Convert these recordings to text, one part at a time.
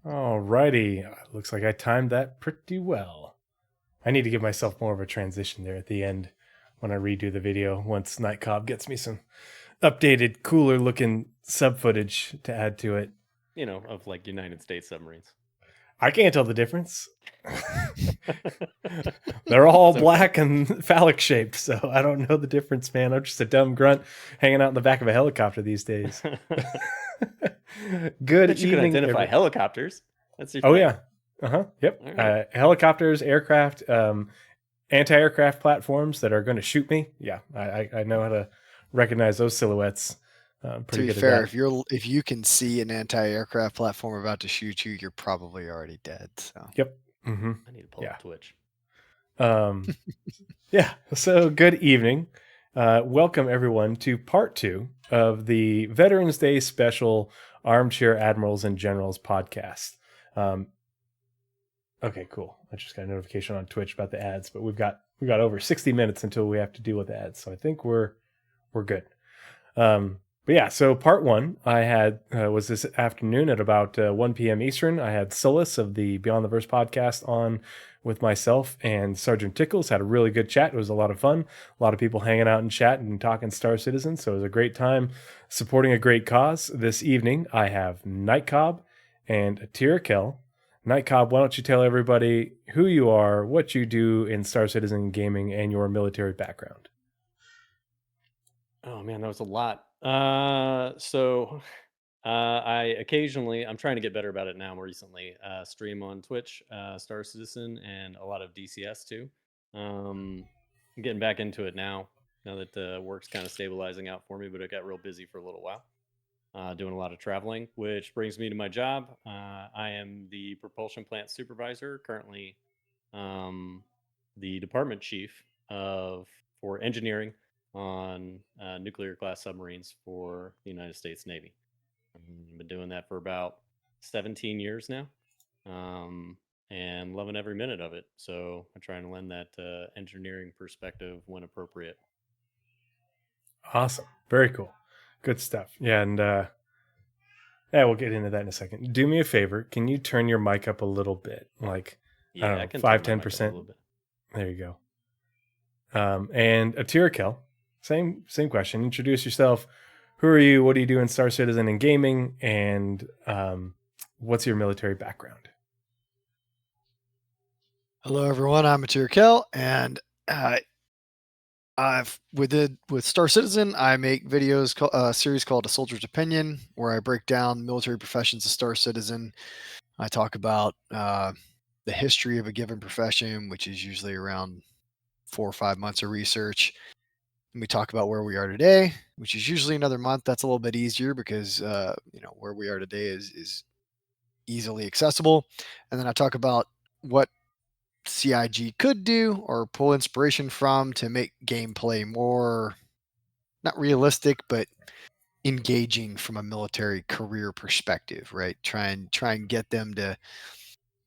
Alrighty. Looks like I timed that pretty well. I need to give myself more of a transition there at the end when I redo the video once Night Cobb gets me some updated, cooler looking sub footage to add to it. Of like United States submarines. I can't tell the difference. They're all black and phallic shaped, so I don't know the difference, man. I'm just a dumb grunt hanging out in the back of a helicopter these days. Good But you evening. can identify helicopters. That's your Oh thing. yeah. Yep. Right. Helicopters, aircraft, anti-aircraft platforms that are going to shoot me. Yeah, I know how to recognize those silhouettes. Pretty to be fair, if you can see an anti-aircraft platform about to shoot you, you're probably already dead. So. Yep. Mm-hmm. I need to pull up Twitch. Yeah. So good evening. Welcome everyone to part 2 of the Veterans Day special Armchair Admirals and Generals podcast. Okay, cool. I just got a notification on Twitch about the ads, but we've got over 60 minutes until we have to deal with ads, so I think we're good. But yeah, so part 1 I had was this afternoon at about 1 p.m. Eastern. I had Solus of the Beyond the Verse podcast on with myself and Sergeant Tickles. Had a really good chat. It was a lot of fun. A lot of people hanging out in chat and talking Star Citizen. So it was a great time supporting a great cause. This evening, I have Night Cobb and Attira Kell. Night Cobb, why don't you tell everybody who you are, what you do in Star Citizen gaming, and your military background? Oh man, that was a lot. So I'm trying to get better about it now more recently, stream on Twitch, Star Citizen, and a lot of DCS too. I'm getting back into it now that work's kind of stabilizing out for me, but it got real busy for a little while. Doing a lot of traveling, which brings me to my job. I am the propulsion plant supervisor, currently the department chief for engineering on nuclear class submarines for the United States Navy. I've been doing that for about 17 years now, and loving every minute of it. So I'm trying to lend that engineering perspective when appropriate. Awesome. Very cool. Good stuff. Yeah, and we'll get into that in a second. Do me a favor. Can you turn your mic up a little bit? Like, yeah, I can 5-10%. There you go. And Attira Kell, same question. Introduce yourself. Who are you? What do you do in Star Citizen and gaming? And what's your military background? Hello, everyone. I'm Attira Kell, and with Star Citizen, I make videos, a series called A Soldier's Opinion, where I break down military professions of Star Citizen. I talk about the history of a given profession, which is usually around 4 or 5 months of research. And we talk about where we are today, which is usually another month. That's a little bit easier because where we are today is easily accessible. And then I talk about what CIG could do or pull inspiration from to make gameplay more, not realistic, but engaging from a military career perspective, right? Try and get them to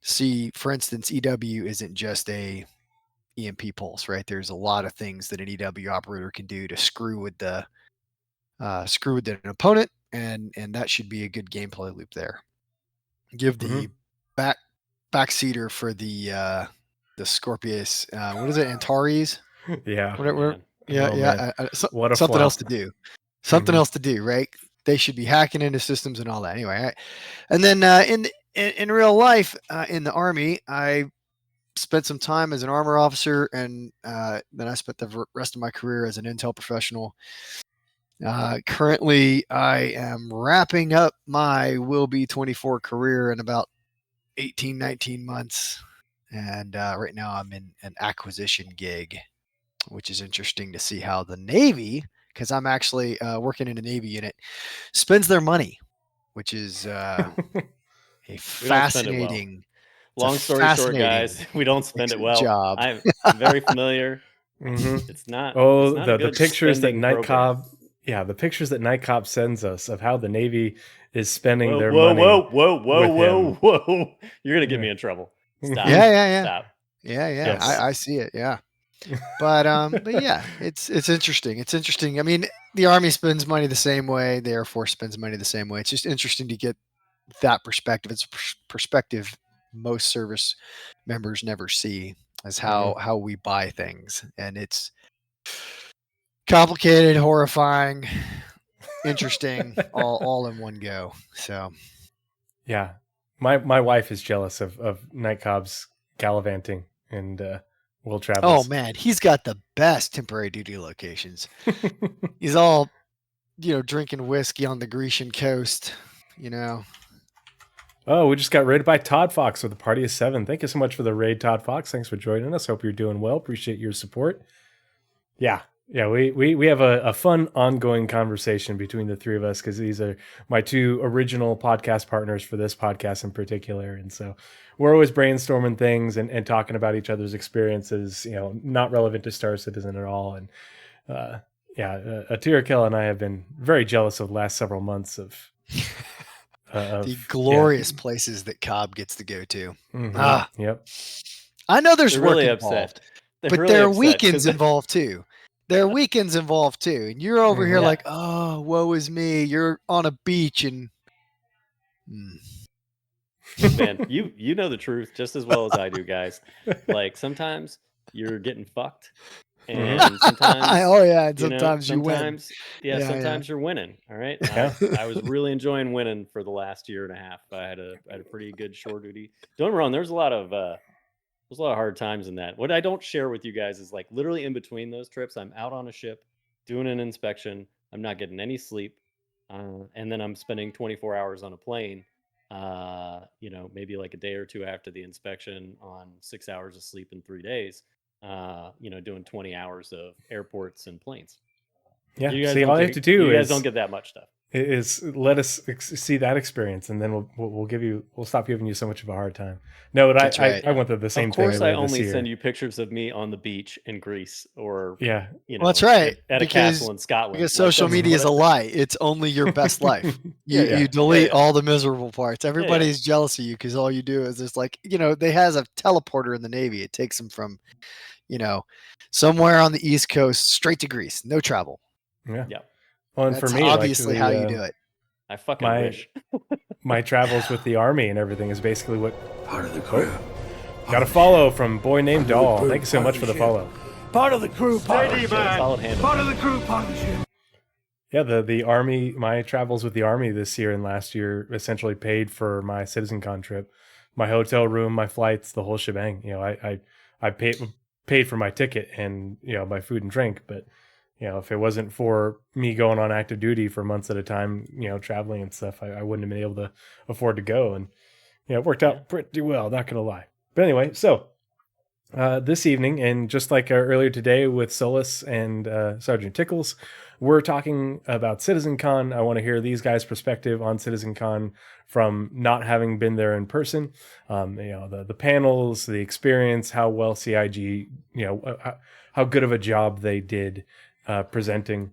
see, for instance, EW isn't just a EMP pulse, right? There's a lot of things that an EW operator can do to screw with an opponent, and that should be a good gameplay loop there. Give the backseater for the Scorpius, what is it, Antares? Yeah. Whatever. What a something flop. else to do. Something else to do, right? They should be hacking into systems and all that. Anyway, and then in real life, in the Army, I spent some time as an armor officer, and then I spent the rest of my career as an intel professional. Currently, I am wrapping up my Will Be 24 career in about 19 months. And right now I'm in an acquisition gig, which is interesting to see how the Navy, because I'm actually working in a Navy unit, spends their money, which is a fascinating... Long story short, guys, we don't spend it well. Job. I'm very familiar. It's not. Oh, it's not the pictures that Night program. Cobb, the pictures that Night Cobb sends us of how the Navy is spending their money. Whoa! You're gonna get me in trouble. Stop. Yeah. Stop. Yeah. Yes. I see it. Yeah. But yeah, it's interesting. It's interesting. I mean, the Army spends money the same way. The Air Force spends money the same way. It's just interesting to get that perspective. It's a perspective most service members never see, is how we buy things, and it's complicated, horrifying, interesting, all in one go. So Yeah. My wife is jealous of Night Cobb's gallivanting and world oh travels. man, he's got the best temporary duty locations. He's all, drinking whiskey on the Grecian coast, Oh, we just got raided by Todd Fox with a party of 7. Thank you so much for the raid, Todd Fox. Thanks for joining us. Hope you're doing well. Appreciate your support. Yeah. We have a fun ongoing conversation between the three of us because these are my 2 original podcast partners for this podcast in particular. And so we're always brainstorming things and talking about each other's experiences, not relevant to Star Citizen at all. And Attira Kell and I have been very jealous of the last several months of the glorious places that Cobb gets to go to. Mm-hmm. Yep. I know there's They're work really involved, upset. but there are weekends involved too. There are weekends involved too, and you're over here like, oh, woe is me. You're on a beach and. Man, you know the truth just as well as I do, guys. Like sometimes you're getting fucked, and sometimes sometimes you win. Sometimes you're winning. All right, I was really enjoying winning for the last year and a half. I had a pretty good shore duty. Don't get me wrong, there's a lot of hard times in that. What I don't share with you guys is like literally in between those trips, I'm out on a ship doing an inspection. I'm not getting any sleep, and then I'm spending 24 hours on a plane. Maybe like a day or two after the inspection on 6 hours of sleep in 3 days, doing 20 hours of airports and planes. Yeah. See, all you have to do you guys don't get that much stuff. Is let us see that experience, and then we'll stop giving you so much of a hard time. No, but I went through the same thing. Of course, I only send you pictures of me on the beach in Greece or that's right. At a castle in Scotland. Because social media is a lie. It's only your best life. You delete all the miserable parts. Everybody's jealous of you because all you do is just like they has a teleporter in the Navy. It takes them from somewhere on the East Coast straight to Greece. No travel. Yeah. Well, and that's for me, obviously how you do it. I fucking wish. My travels with the Army and everything is basically what part of the crew. Got a follow from Boy Named Doll. Thank you so much for the follow. Part of the crew, part of the solid handle. Part of the crew, part of the ship. Yeah, the Army, my travels with the Army this year and last year essentially paid for my CitizenCon trip. My hotel room, my flights, the whole shebang. I paid for my ticket and my food and drink, but if it wasn't for me going on active duty for months at a time, traveling and stuff, I wouldn't have been able to afford to go. And, it worked out pretty well, not going to lie. But anyway, so this evening, and just like earlier today with Solus and Sergeant Tickles, we're talking about CitizenCon. I want to hear these guys' perspective on CitizenCon from not having been there in person. The panels, the experience, how well CIG, how good of a job they did presenting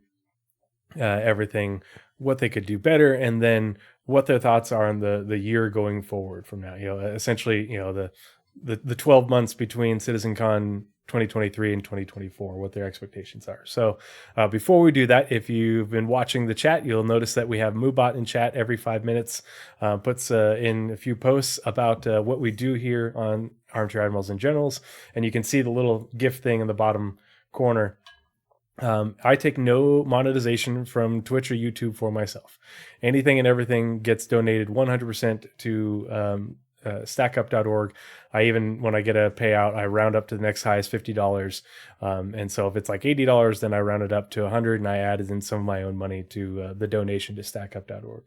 everything, what they could do better, and then what their thoughts are on the year going forward from now. Essentially, the 12 months between CitizenCon 2023 and 2024, what their expectations are. So before we do that, if you've been watching the chat, you'll notice that we have Moobot in chat every 5 minutes, puts in a few posts about what we do here on Armchair Admirals and Generals, and you can see the little GIF thing in the bottom corner. I take no monetization from Twitch or YouTube for myself. Anything and everything gets donated 100% to stackup.org. When I get a payout, I round up to the next highest $50. And so if it's like $80, then I round it up to 100 and I added in some of my own money to the donation to stackup.org.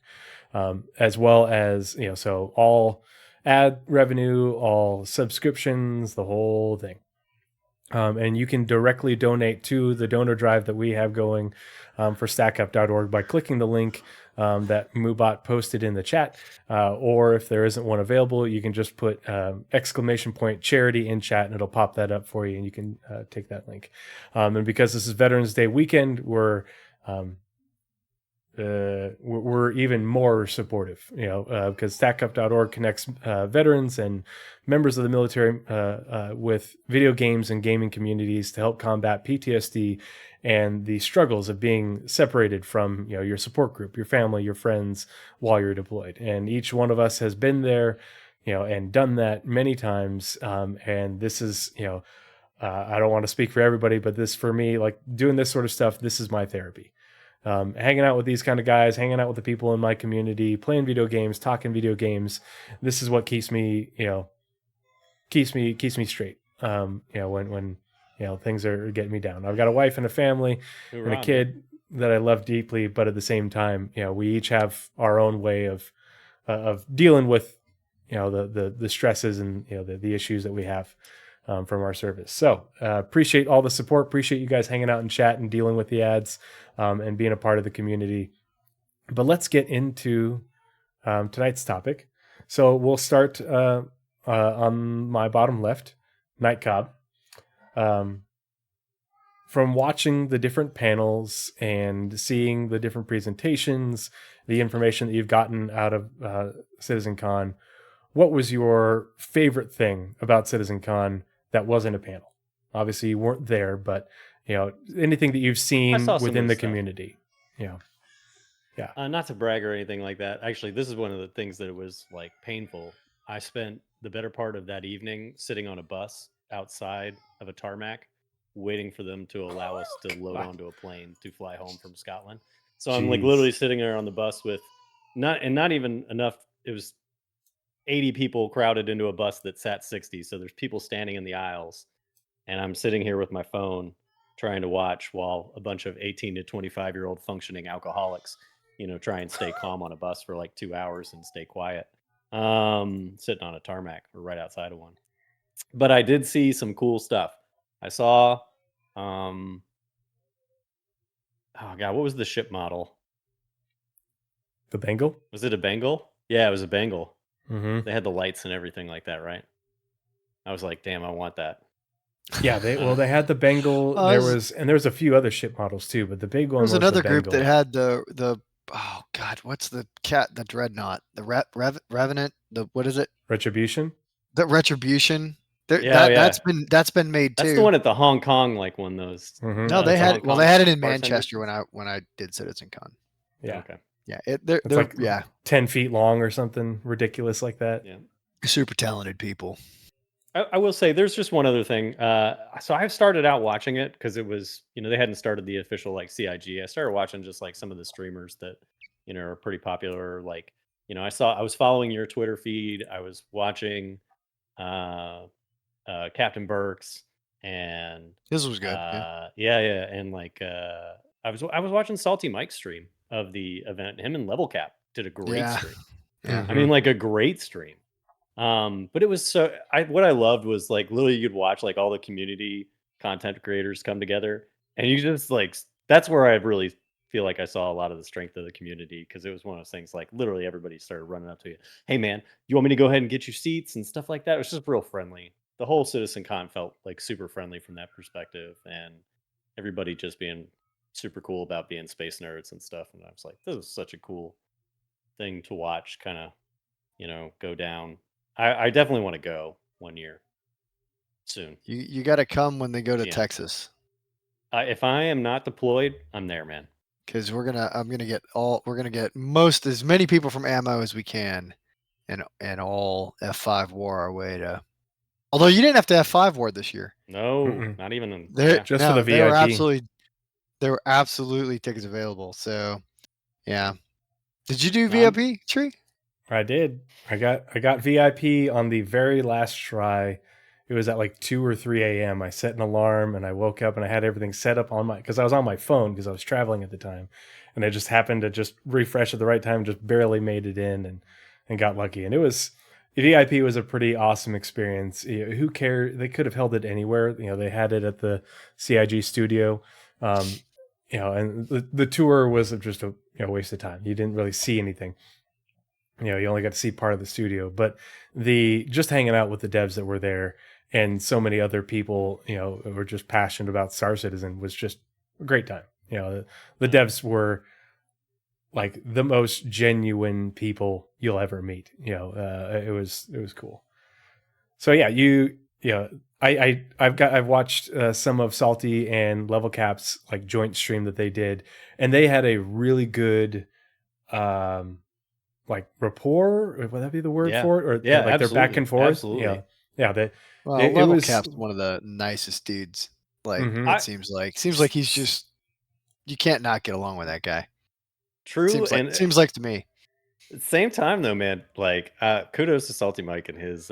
As well as, so all ad revenue, all subscriptions, the whole thing. And you can directly donate to the donor drive that we have going for stackup.org by clicking the link that Moobot posted in the chat. Or if there isn't one available, you can just put ! Charity in chat and it'll pop that up for you and you can take that link. And because this is Veterans Day weekend, we're we're even more supportive, because stackcup.org connects veterans and members of the military with video games and gaming communities to help combat PTSD and the struggles of being separated from your support group, your family, your friends while you're deployed. And each one of us has been there, and done that many times. And this is, I don't want to speak for everybody, but this, for me, like doing this sort of stuff, this is my therapy. Hanging out with these kind of guys, hanging out with the people in my community, playing video games, talking video games. This is what keeps me, keeps me straight. When things are getting me down. I've got a wife and a family and a kid that I love deeply, but at the same time, we each have our own way of dealing with, the stresses and the issues that we have from our service. So appreciate all the support. Appreciate you guys hanging out in chat and dealing with the ads and being a part of the community. But let's get into tonight's topic. So we'll start on my bottom left, Night Cobb. From watching the different panels and seeing the different presentations, the information that you've gotten out of CitizenCon, what was your favorite thing about CitizenCon that wasn't a panel? Obviously you weren't there, but anything that you've seen within the community. Not to brag or anything like that. Actually, this is one of the things that was like painful. I spent the better part of that evening sitting on a bus outside of a tarmac, waiting for them to allow us to load onto a plane to fly home from Scotland. So I'm like literally sitting there on the bus with not even enough. It was 80 people crowded into a bus that sat 60. So there's people standing in the aisles, and I'm sitting here with my phone trying to watch while a bunch of 18 to 25-year-old functioning alcoholics, try and stay calm on a bus for like 2 hours and stay quiet. Sitting on a tarmac or right outside of one. But I did see some cool stuff. I saw, oh God, what was the ship model? The Bengal? Was it a Bengal? Yeah, it was a Bengal. Mm-hmm. They had the lights and everything like that, right? I was like, damn, I want that. Yeah, they had the Bengal. There was a few other ship models too, but the big one was another the group Bengal. that had the oh God, what's the dreadnought, the Revenant, what is it? Retribution. The Retribution. Yeah. That's been made too. That's the one at the Hong Kong like one. Those. Mm-hmm. No, they had it in Manchester when I did CitizenCon. Yeah. Okay. Yeah, they're like 10 feet long or something ridiculous like that. Yeah. Super talented people. I will say there's just one other thing. So I started out watching it because it was, they hadn't started the official like CIG. I started watching just like some of the streamers that, are pretty popular. Like, I was following your Twitter feed. I was watching Captain Burks, and this was good. Yeah. And like I was watching Salty Mike's stream of the event. Him and Level Cap did a great stream. Yeah. I mean, like a great stream. But it was what I loved was like literally you could watch like all the community content creators come together, and you just like, that's where I really feel like I saw a lot of the strength of the community, because it was one of those things like literally everybody started running up to you. Hey man, you want me to go ahead and get you seats and stuff like that? It was just real friendly. The whole CitizenCon felt like super friendly from that perspective, and everybody just being super cool about being space nerds and stuff. And I was like, this is such a cool thing to watch kind of, go down. I definitely want to go one year soon. You got to come when they go to Texas. If I am not deployed, I'm there, man. Because we're gonna get as many people from ammo as we can, and all F5 war our way to. Although you didn't have to F5 war this year. No, not even just for the VIP. There were absolutely tickets available. So, yeah. Did you do VIP, Tree? I did. I got VIP on the very last try. It was at like 2 or 3 a.m. I set an alarm and I woke up and I had everything set up because I was on my phone because I was traveling at the time. And I just happened to just refresh at the right time, just barely made it in and got lucky. And VIP was a pretty awesome experience. Who cares? They could have held it anywhere. They had it at the CIG studio. And the tour was just a waste of time. You didn't really see anything. You only got to see part of the studio, but just hanging out with the devs that were there and so many other people, who were just passionate about Star Citizen was just a great time. The devs were like the most genuine people you'll ever meet. It was cool. So yeah, I've watched some of Salty and Level Cap's like joint stream that they did, and they had a really good like rapport. Would that be the word for it? Or Yeah, like they're back and forth. absolutely. Yeah. Well, It Level was- Cap's one of the nicest dudes. Like Mhm. it seems like he's just you can't not get along with that guy. True, Seems like to me. at the same time though, man, like kudos to Salty Mike and his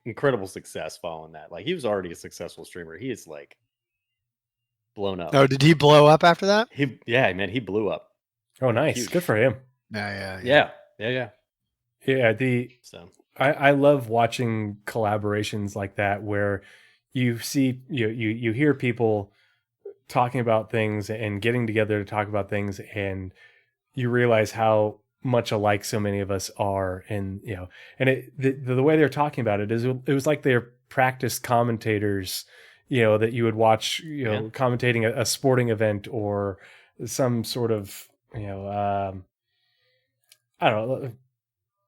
incredible success following that. Like he was already a successful streamer. He is like blown up. Oh, did he blow up after that? He blew up. Oh, nice. Huge. Good for him. Yeah. Yeah. So I love watching collaborations like that where you see you hear people talking about things and getting together to talk about things, and you realize how much alike so many of us are. And the way they're talking about it was like they're practiced commentators, that you would watch, commentating a sporting event or some sort of I don't know,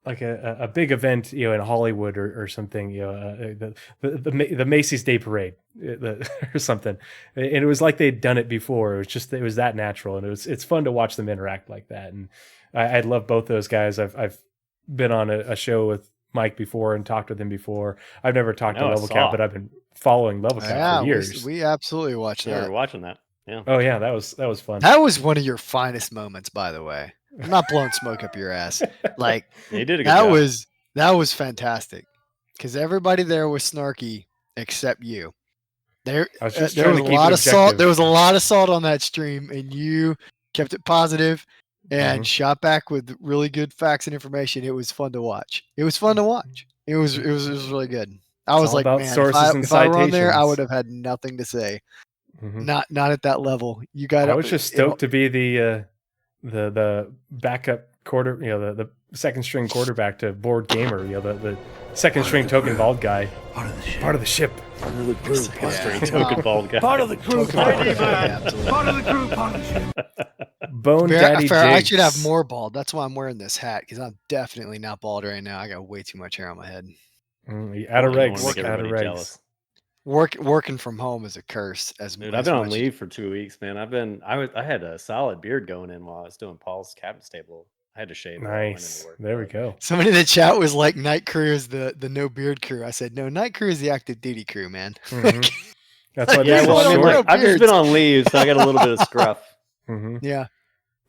like a big event, in Hollywood or something, the Macy's Day Parade or something. And it was like they'd done it before. It was that natural, and it's fun to watch them interact like that. And I love both those guys. I've been on a show with Mike before and talked with him before. I've never talked to Level Cap, but I've been following Level Cap for years. We absolutely watched yeah, that. we're watching that. Yeah. Oh yeah, that was fun. That was one of your finest moments, by the way. I'm not blowing smoke up your ass. Like He did a good job. that was fantastic because everybody there was snarky except you. There I was just there trying was to a keep lot it of salt. objective. There was a lot of salt on that stream, and you kept it positive and Mhm. shot back with really good facts and information. It was fun to watch. It was really good. I It's was all like, about man, sources and if I were on there, I citations. would have had nothing to say. Mhm. Not at that level. You got. I was just stoked to be the backup quarter, the second string quarterback to Board Gamer, the second string token bald guy, Part of the ship. part of the ship. Part of the crew. Part, Straight Yeah. token bald guy. part of the crew. Token Part, bald. Yeah, absolutely. part of the crew. Part of the ship. Bone Fair- Daddy fair, I should have Jigs. more bald. That's why I'm wearing this hat because I'm definitely not bald right now. I got way too much hair on my head. Out of I don't wanna regs. make Out of everybody regs. jealous. Working from home is a curse. Dude, I've been on leave for 2 weeks, man. I had a solid beard going in while I was doing Paul's cabinet table. I had to shave. before I went Nice. into work, There we but- go. Somebody in the chat was like, "Night crew is the no beard crew." I said, "No, night crew is the active duty crew, man." Mhm. That's why Yeah, they're well, I so mean, short. like, I've just been on leave, so I got a little bit of scruff. Mhm. Yeah,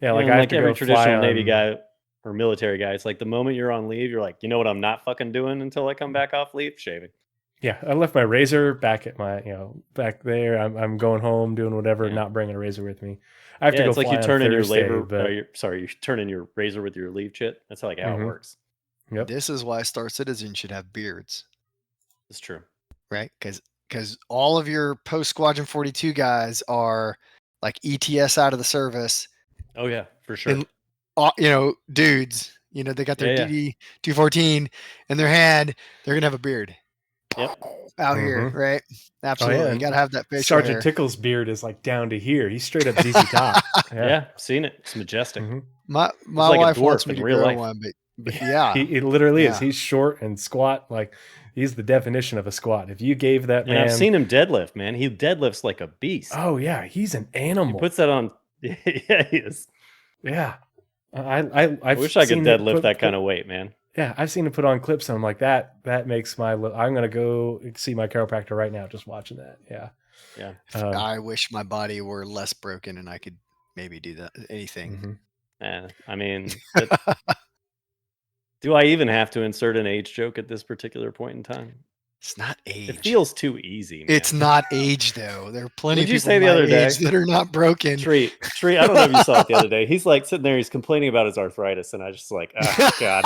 Yeah, like You know, I have like to every go fly traditional Navy on- guy or military guy, it's like the moment you're on leave, you're like, you know what I'm not fucking doing until I come back off leave? Shaving. Yeah, I left my razor back at my, back there. I'm going home, doing whatever, Yeah. not bringing a razor with me. I have Yeah, to go it's like fly you on turn in your Thursday, labor. but You turn in your razor with your leave chit. That's how how Mhm. it works. yep. this is why Star Citizen should have beards, It's true. right? Because all of your post Squadron 42 guys are like ETS out of the service, Oh yeah, for sure. and dudes. They got their Yeah, yeah. DD 214 in their hand. They're gonna have a beard. Yep. Out here, Mhm. right? Absolutely, you and gotta have that facial Sergeant hair. Tickle's beard is like down to here. He's straight up ZZ Top. Yeah. Seen it. It's majestic. Mhm. My like a wife wants dwarf me in to real grow life. one, but yeah, He literally is. Yeah. He's short and squat. Like he's the definition of a squat. If you gave that And man, I've seen him deadlift, man. He deadlifts like a beast. oh yeah, he's an He animal. puts that on. Yeah, he is. Yeah, I wish I could deadlift that kind of weight, man. Yeah, I've seen him put on clips, and I'm like, that makes my. I'm gonna go see my chiropractor right now just watching that. Yeah, Yeah. I wish my body were less broken and I could maybe do that. Anything. mhm. I mean, do I even have to insert an age joke at this particular point in time? It's not age. It feels too easy. Man. It's not age though. There are plenty What'd of you people say the my other day? age that are not broken. Tree. I don't know if you saw it the other day. He's like sitting there. He's complaining about his arthritis, and I just like, oh god,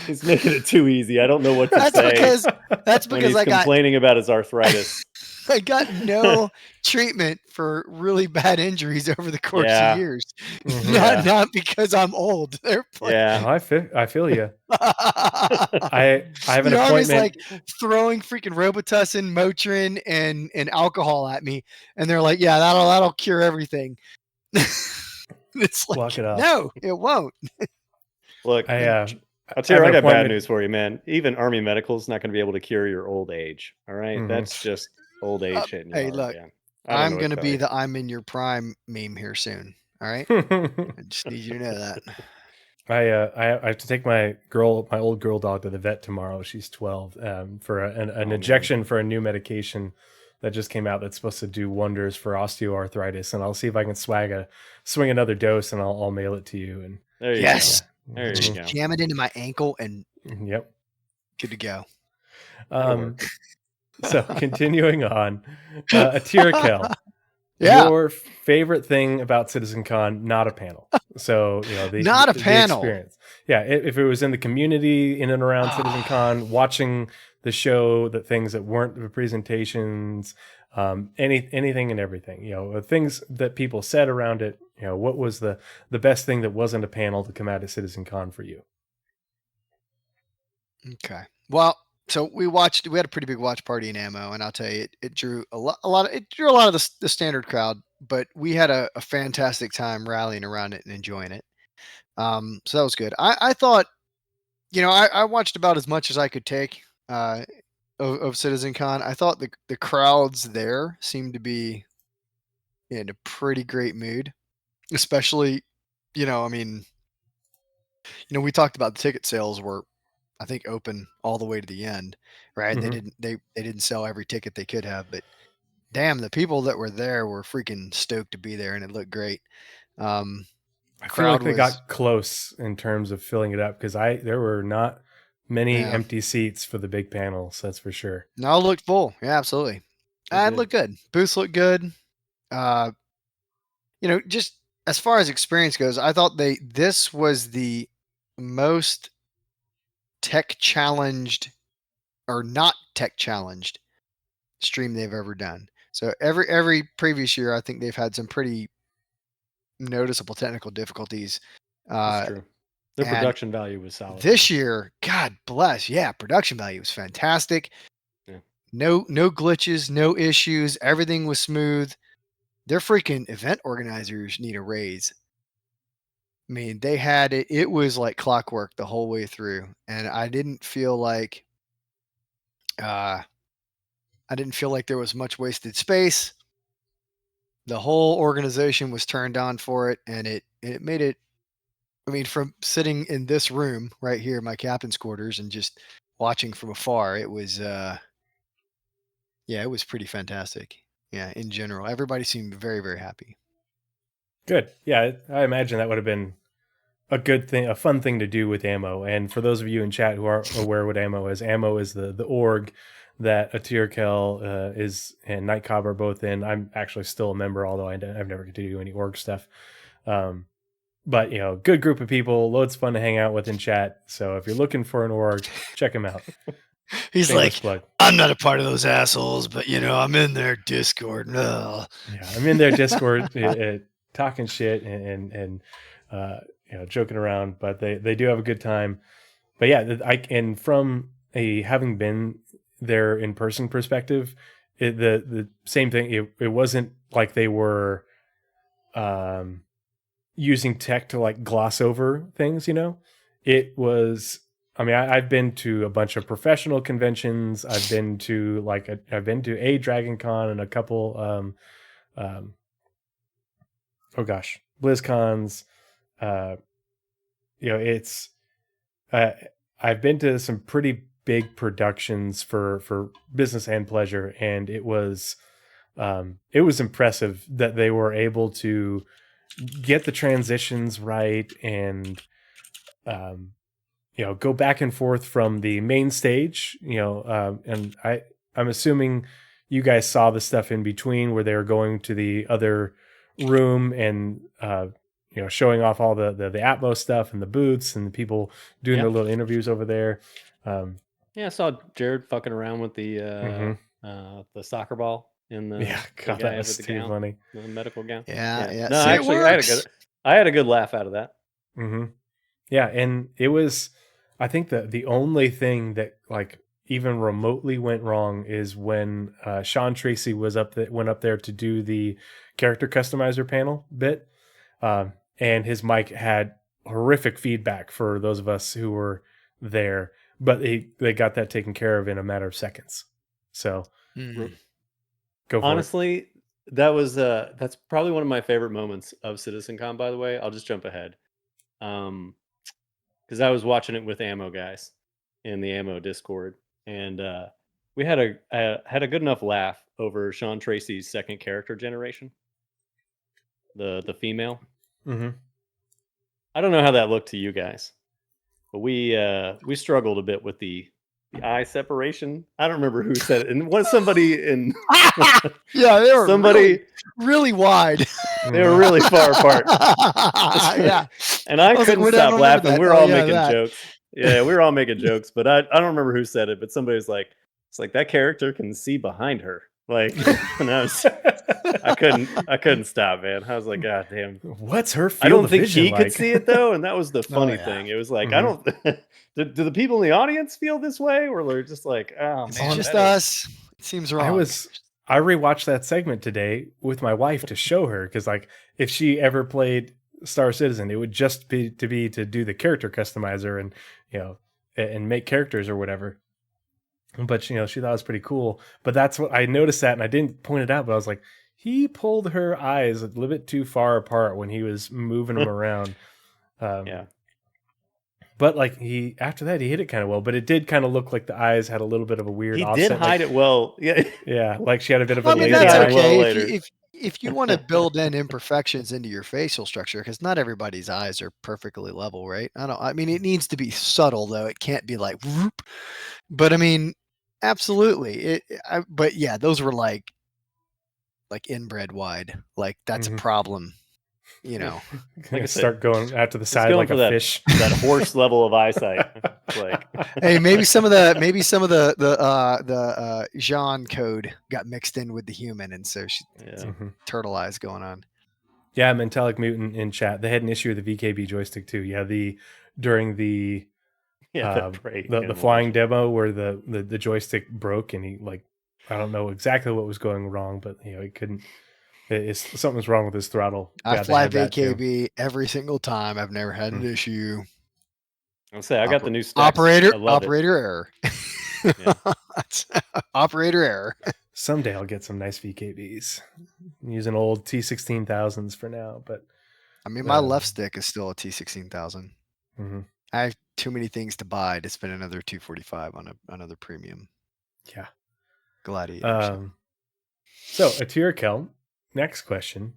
he's making it too easy. I don't know what to That's say that's when because he's I got complaining about his arthritis. I got no treatment for really bad injuries over the course Yeah. of years. Mhm. Yeah. Not because I'm old. They're Yeah. Oh, I feel you. I I have an the Army's appointment. like throwing freaking Robitussin, Motrin, and alcohol at me, and they're like, "Yeah, that'll cure everything." It's like, Block it off. no, it won't. Look, I Attira, have I an got bad appointment- news for you, man. Even Army Medical's not going to be able to cure your old age. All right? Mhm. That's just old age hitting you Hey, hard, look, man. I don't know I'm what going to tell be you. the I'm in your prime meme here soon. All right. I just need you to know that. I have to take my old girl dog to the vet tomorrow. She's 12 for an man. injection for a new medication that just came out that's supposed to do wonders for osteoarthritis. And I'll see if I can swing another dose, and I'll mail it to you. And There you Yes. go. There you Just go. jam it into my ankle and Yep. good to go. That'll work. So continuing on, Attira Kell. Yeah. Your favorite thing about CitizenCon, not a panel. So, Not a the panel. experience. Yeah, if it was in the community in and around CitizenCon, watching the show, the things that weren't the presentations, anything and everything, things that people said around it, what was the best thing that wasn't a panel to come out of CitizenCon for you? Okay. Well, so we had a pretty big watch party in ammo, and I'll tell you, it drew a lot of the standard crowd, but we had a fantastic time rallying around it and enjoying it. So that was good. I thought, I watched about as much as I could take of CitizenCon. I thought the crowds there seemed to be in a pretty great mood, especially, we talked about the ticket sales were, I think, open all the way to the end, right? Mhm. They didn't sell every ticket they could have, but damn, the people that were there were freaking stoked to be there, and it looked great. I feel Crowd like they was- got close in terms of filling it up because there were not many Yeah. empty seats for the big panels. That's for sure. No, it looked full. Yeah, absolutely. It It did. looked good. Booths looked good. Just as far as experience goes, I thought this was the most tech challenged or not tech challenged stream they've ever done. So every previous year, I think they've had some pretty noticeable technical difficulties. That's true. Their and production value was solid. This year, God bless, yeah, production value was fantastic. Yeah. No glitches, no issues. Everything was smooth. Their freaking event organizers need a raise. I mean, they had it. It was like clockwork the whole way through, and I didn't feel like there was much wasted space. The whole organization was turned on for it, and it made it. I mean, from sitting in this room right here, my captain's quarters, and just watching from afar, it was it was pretty fantastic. Yeah, in general, everybody seemed very, very happy. Good. Yeah, I imagine that would have been a good thing, a fun thing to do with ammo. And for those of you in chat who aren't aware what ammo is the org that Attira Kell is and Night Cobb are both in. I'm actually still a member, although I've never get to do any org stuff. But good group of people, loads of fun to hang out with in chat. So if you're looking for an org, check them out. He's Shameless like, plug. I'm not a part of those assholes, but I'm in their Discord. Ugh. Yeah, I'm in their Discord talking shit and joking around, but they do have a good time. But yeah, and from a having been there in person perspective, the same thing. It wasn't like they were using tech to like gloss over things. It was. I mean, I've been to a bunch of professional conventions. I've been to a Dragon Con and a couple BlizzCons. It's I've been to some pretty big productions for business and pleasure, and it was impressive that they were able to get the transitions right and go back and forth from the main stage, and I'm assuming you guys saw the stuff in between where they were going to the other room and showing off all the Atmos stuff and the booths and the people doing their little interviews over there. Yeah, I saw Jared fucking around with the soccer ball in the God, guy that was with the too gown, funny. the medical gown. Yeah. No, See, it actually, works. I had a good laugh out of that. Mm-hmm. Yeah, and it was. I think that the only thing that like even remotely went wrong is when Sean Tracy went up there to do the character customizer panel bit. and his mic had horrific feedback for those of us who were there, but they got that taken care of in a matter of seconds. So Mm. go for Honestly, that was that's probably one of my favorite moments of CitizenCon. By the way, I'll just jump ahead, because I was watching it with Ammo guys in the Ammo Discord, and we had a good enough laugh over Sean Tracy's second character generation, the female. it. Mm-hmm. I don't know how that looked to you guys, but we struggled a bit with the eye separation. I don't remember who said it, and it was somebody in Yeah, they were somebody. really wide. They were really far apart. Yeah. And I was like, couldn't "Wait, I stop don't remember laughing. that." We were Oh, all yeah, making that. jokes. Yeah, we were all making jokes, but I don't remember who said it, but somebody was like, it's like that character can see behind her. Like, and I couldn't stop, man. I was like, God damn. What's her field I don't of think vision he like? could see it though, and that was the funny yeah. thing. It was like, Mhm. I don't do the people in the audience feel this way? Or they're just like, oh It's man. just that is- us. It seems wrong. I rewatched that segment today with my wife to show her, because like if she ever played Star Citizen, it would just be to do the character customizer and and make characters or whatever. But she thought it was pretty cool. But that's what I noticed that, and I didn't point it out, but I was like, he pulled her eyes a little bit too far apart when he was moving them around. Yeah. But like after that he hit it kind of well, but it did kind of look like the eyes had a little bit of a weird He offset. did hide it well. Yeah. Yeah, like she had a bit of a I mean, laser that's eye. eye. okay. Well later. If you want to build in imperfections into your facial structure, because not everybody's eyes are perfectly level, right? I mean, it needs to be subtle, though. It can't be like whoop. But I mean, absolutely. But yeah, those were like inbred wide. Like that's Mhm. a problem. Like I said, Start going out to the It's side going like for a that, fish. that horse level of eyesight. Like, hey, maybe some of the Jean code got mixed in with the human, and so she yeah. Mhm. turtle eyes going on. Yeah, Mentalic Mutant in chat. They had an issue with the VKB joystick too. Yeah, during the Yeah, that prey the animal flying issue. demo where the joystick broke, and he I don't know exactly what was going wrong, but he couldn't. Something's wrong with his throttle. I Glad they fly had that too. VKB every single time. I've never had an issue. I'll say I got the new stacks. Operator I love it. error. Yeah. Operator error. Someday I'll get some nice VKBs. I'm using old T16,000s for now, but I mean, my left stick is still a T16,000. mhm. I have too many things to buy to spend another 245 on another premium Yeah. Gladiator. So Attira Kell, next question.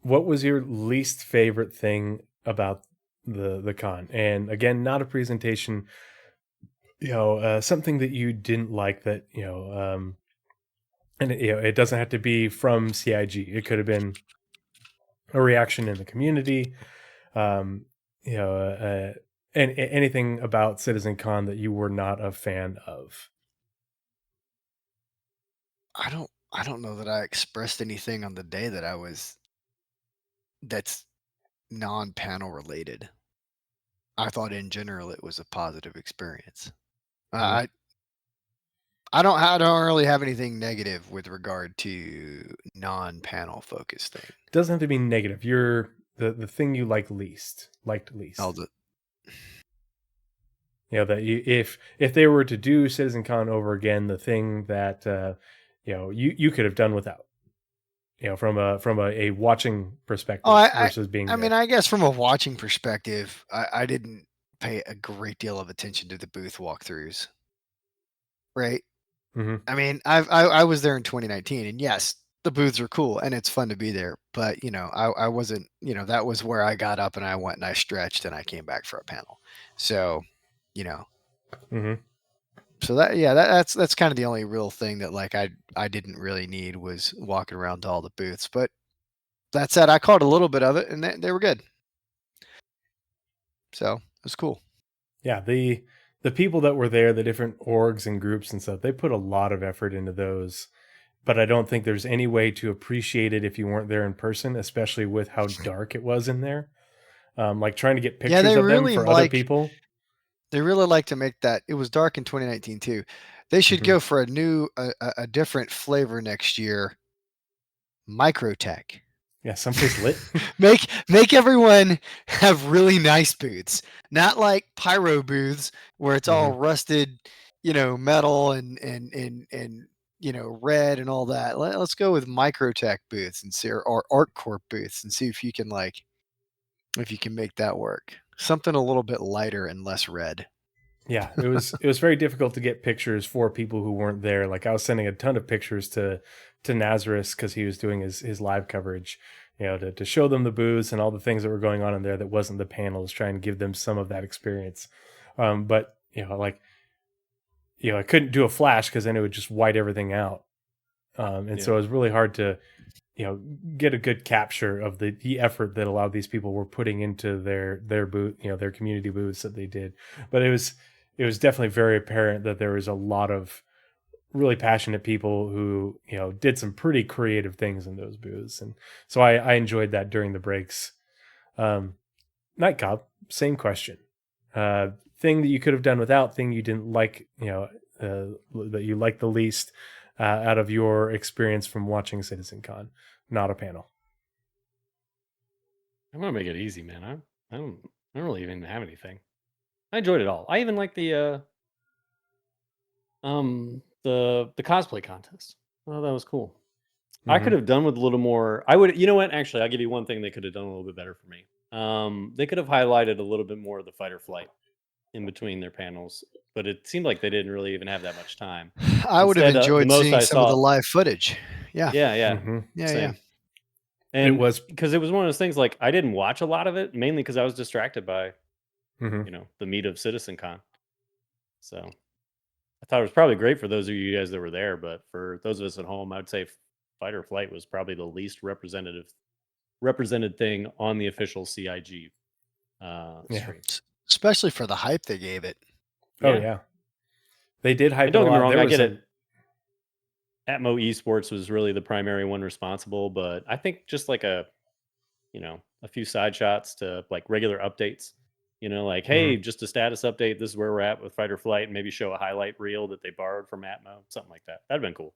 What was your least favorite thing about the con? And again, not a presentation, something that you didn't like that, and it doesn't have to be from CIG. It could have been a reaction in the community, and anything about CitizenCon that you were not a fan of. I don't know that I expressed anything on the day that's non-panel related. I thought in general it was a positive experience. I don't really have anything negative with regard to non-panel focused thing. Doesn't have to be negative. You're the thing you liked least. That if they were to do CitizenCon over again, the thing that you could have done without, from a watching perspective versus being. I mean, I guess from a watching perspective, I didn't pay a great deal of attention to the booth walkthroughs. Right. Mm-hmm. I mean, I was there in 2019, and yes, the booths are cool and it's fun to be there. But I wasn't. That was where I got up and I went and I stretched and I came back for a panel. So, Mm-hmm. So that's kind of the only real thing that I didn't really need was walking around to all the booths. But that said, I caught a little bit of it and they were good. So it was cool. Yeah, the people that were there, the different orgs and groups and stuff, they put a lot of effort into those. But I don't think there's any way to appreciate it if you weren't there in person, especially with how dark it was in there. Like trying to get pictures of them for other people. They really like to make that. It was dark in 2019 too. They should go for a different flavor next year. Microtech. Yeah, someplace lit. Make everyone have really nice booths, not like pyro booths where it's all rusted, metal and red and all that. Let's go with Microtech booths and see, or ArtCorp booths, and see if you can make that work. Something a little bit lighter and less red. Yeah, it was very difficult to get pictures for people who weren't there. Like I was sending a ton of pictures to Nazareth because he was doing his live coverage, to show them the booths and all the things that were going on in there that wasn't the panels, trying to give them some of that experience. But I couldn't do a flash because then it would just white everything out. So it was really hard to get a good capture of the effort that a lot of these people were putting into their booth, their community booths that they did. But it was definitely very apparent that there was a lot of really passionate people who, did some pretty creative things in those booths. And so I enjoyed that during the breaks. Night Cop, same question. Thing that you could have done without, thing you didn't like, that you liked the least out of your experience from watching CitizenCon, not a panel. I'm gonna make it easy, man. I don't really even have anything. I enjoyed it all. I even like the cosplay contest. Oh, that was cool. I could have done with a little more. I would, you know what? Actually, I'll give you one thing they could have done a little bit better for me. They could have highlighted a little bit more of the fight or flight in between their panels, but it seemed like they didn't really even have that much time. I would have Instead, enjoyed the most seeing I some of the saw- live footage. Yeah. Yeah, Yeah. same. And It was because it was one of those things, like I didn't watch a lot of it, mainly because I was distracted by the meat of CitizenCon. So I thought it was probably great for those of you guys that were there, but for those of us at home, I'd say fight or flight was probably the least represented thing on the official CIG stream. Especially for the hype they gave it. Oh yeah, they did hype. And don't it a get me lot. wrong, There I was get it. Atmo Esports was really the primary one responsible, but I think just like a few side shots to like regular updates, like, hey, just a status update. This is where we're at with fight or flight, and maybe show a highlight reel that they borrowed from Atmo, something like that. That'd been cool.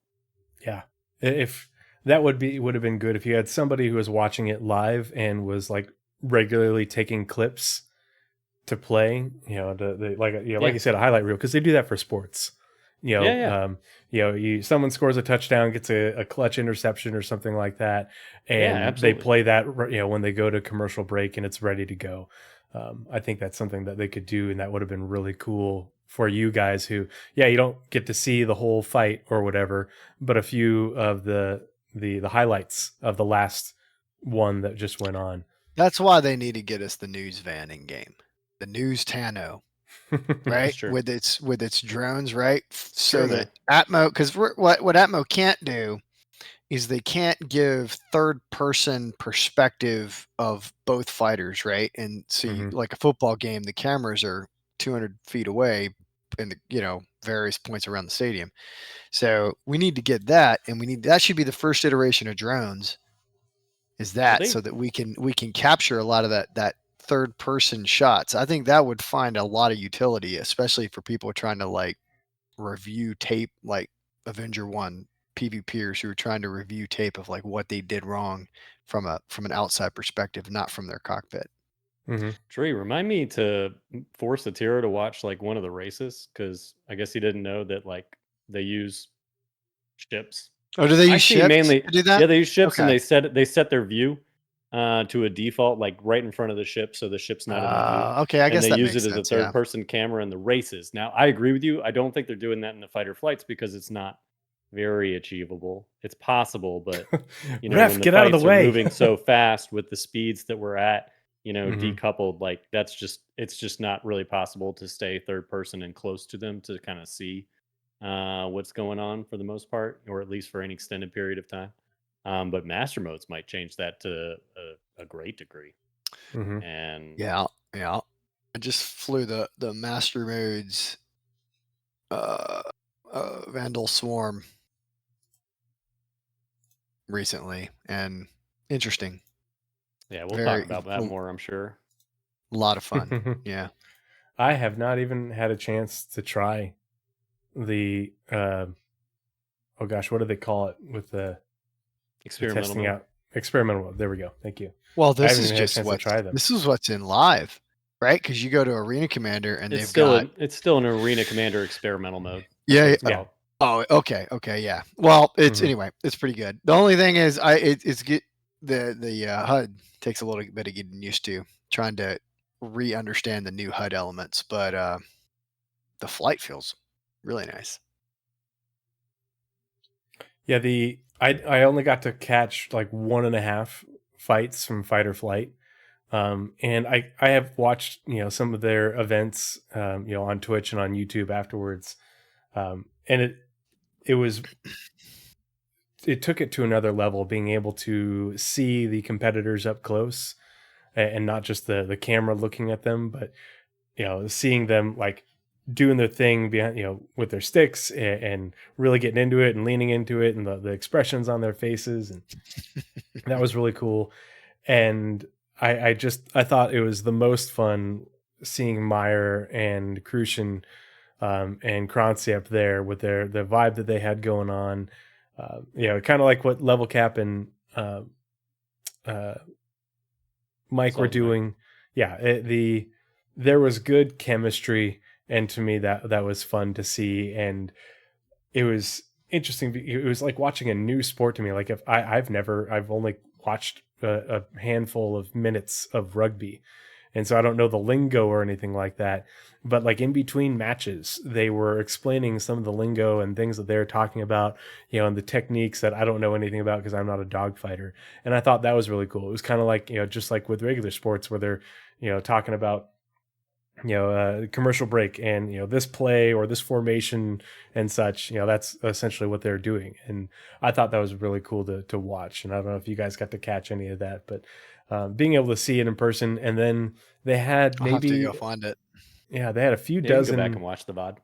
Yeah, if that would have been good if you had somebody who was watching it live and was like regularly taking clips to play, like you said, a highlight reel, because they do that for sports. Someone scores a touchdown, gets a clutch interception or something like that, and they play that when they go to commercial break and it's ready to go. I think that's something that they could do, and that would have been really cool for you guys who, you don't get to see the whole fight or whatever, but a few of the highlights of the last one that just went on. That's why they need to get us the news van in game, the news Tano, right? With its drones, right? So that Atmo, because what Atmo can't do is they can't give third person perspective of both fighters, right? And so like a football game, the cameras are 200 feet away in the various points around the stadium. So we need to get that, and that should be the first iteration of drones. Is that so that we can capture a lot of that third person shots. I think that would find a lot of utility, especially for people trying to like review tape, like Avenger 1 PvPers who are trying to review tape of like what they did wrong from an outside perspective, not from their cockpit. Tree, remind me to force Attira to watch like one of the races, because I guess he didn't know that like they use ships. Oh, do they use ships mainly to do that? Yeah, they use ships, and they set their view to a default, like right in front of the ship, so the ship's not in the view. Okay, I guess they that use makes it as a third-person camera in the races. Now, I agree with you. I don't think they're doing that in the fighter flights because it's not very achievable. It's possible, but Ref, when get the out of the fights are way. moving so fast with the speeds that we're at, decoupled, like it's just not really possible to stay third person and close to them to kind of see what's going on for the most part, or at least for an extended period of time. But master modes might change that to a great degree. And yeah, I just flew the master modes Vandal Swarm recently, and interesting. Yeah, we'll talk about that more, I'm sure. A lot of fun. Yeah. I have not even had a chance to try the oh gosh, what do they call it with the experimental testing mode? out? experimental mode. There we go. Thank you. Well, I this haven't is even had a just chance to try them. this is what's in live, right? Because you go to Arena Commander and It's they've still got it's still an Arena Commander experimental mode. Yeah, That's what yeah. it's Oh, okay, yeah. Well, it's Mhm. anyway, it's pretty good. The only thing is, it's get the HUD takes a little bit of getting used to, trying to re-understand the new HUD elements, but the flight feels really nice. Yeah, I only got to catch like 1.5 fights from Fight or Flight. And I have watched, some of their events, on Twitch and on YouTube afterwards. And it took it to another level, being able to see the competitors up close and not just the camera looking at them, but, seeing them like doing their thing behind, with their sticks and really getting into it and leaning into it and the expressions on their faces. And that was really cool. And I thought it was the most fun seeing Meyer and Crucian and Kronzi up there with the vibe that they had going on. Kind of like what Level Cap and uh, Mike were Solid Mike. doing. Yeah, there was good chemistry, and to me that was fun to see, and it was interesting. It was like watching a new sport to me. Like if I've only watched a handful of minutes of rugby, and so I don't know the lingo or anything like that. But like in between matches, they were explaining some of the lingo and things that they're talking about, and the techniques that I don't know anything about because I'm not a dog fighter. And I thought that was really cool. It was kind of like, just like with regular sports where they're, talking about, commercial break and, this play or this formation and such, that's essentially what they're doing. And I thought that was really cool to watch. And I don't know if you guys got to catch any of that, but being able to see it in person. And then they had I'll have to maybe, go find it. they had a few Yeah, you can dozen, go back and watch the VOD.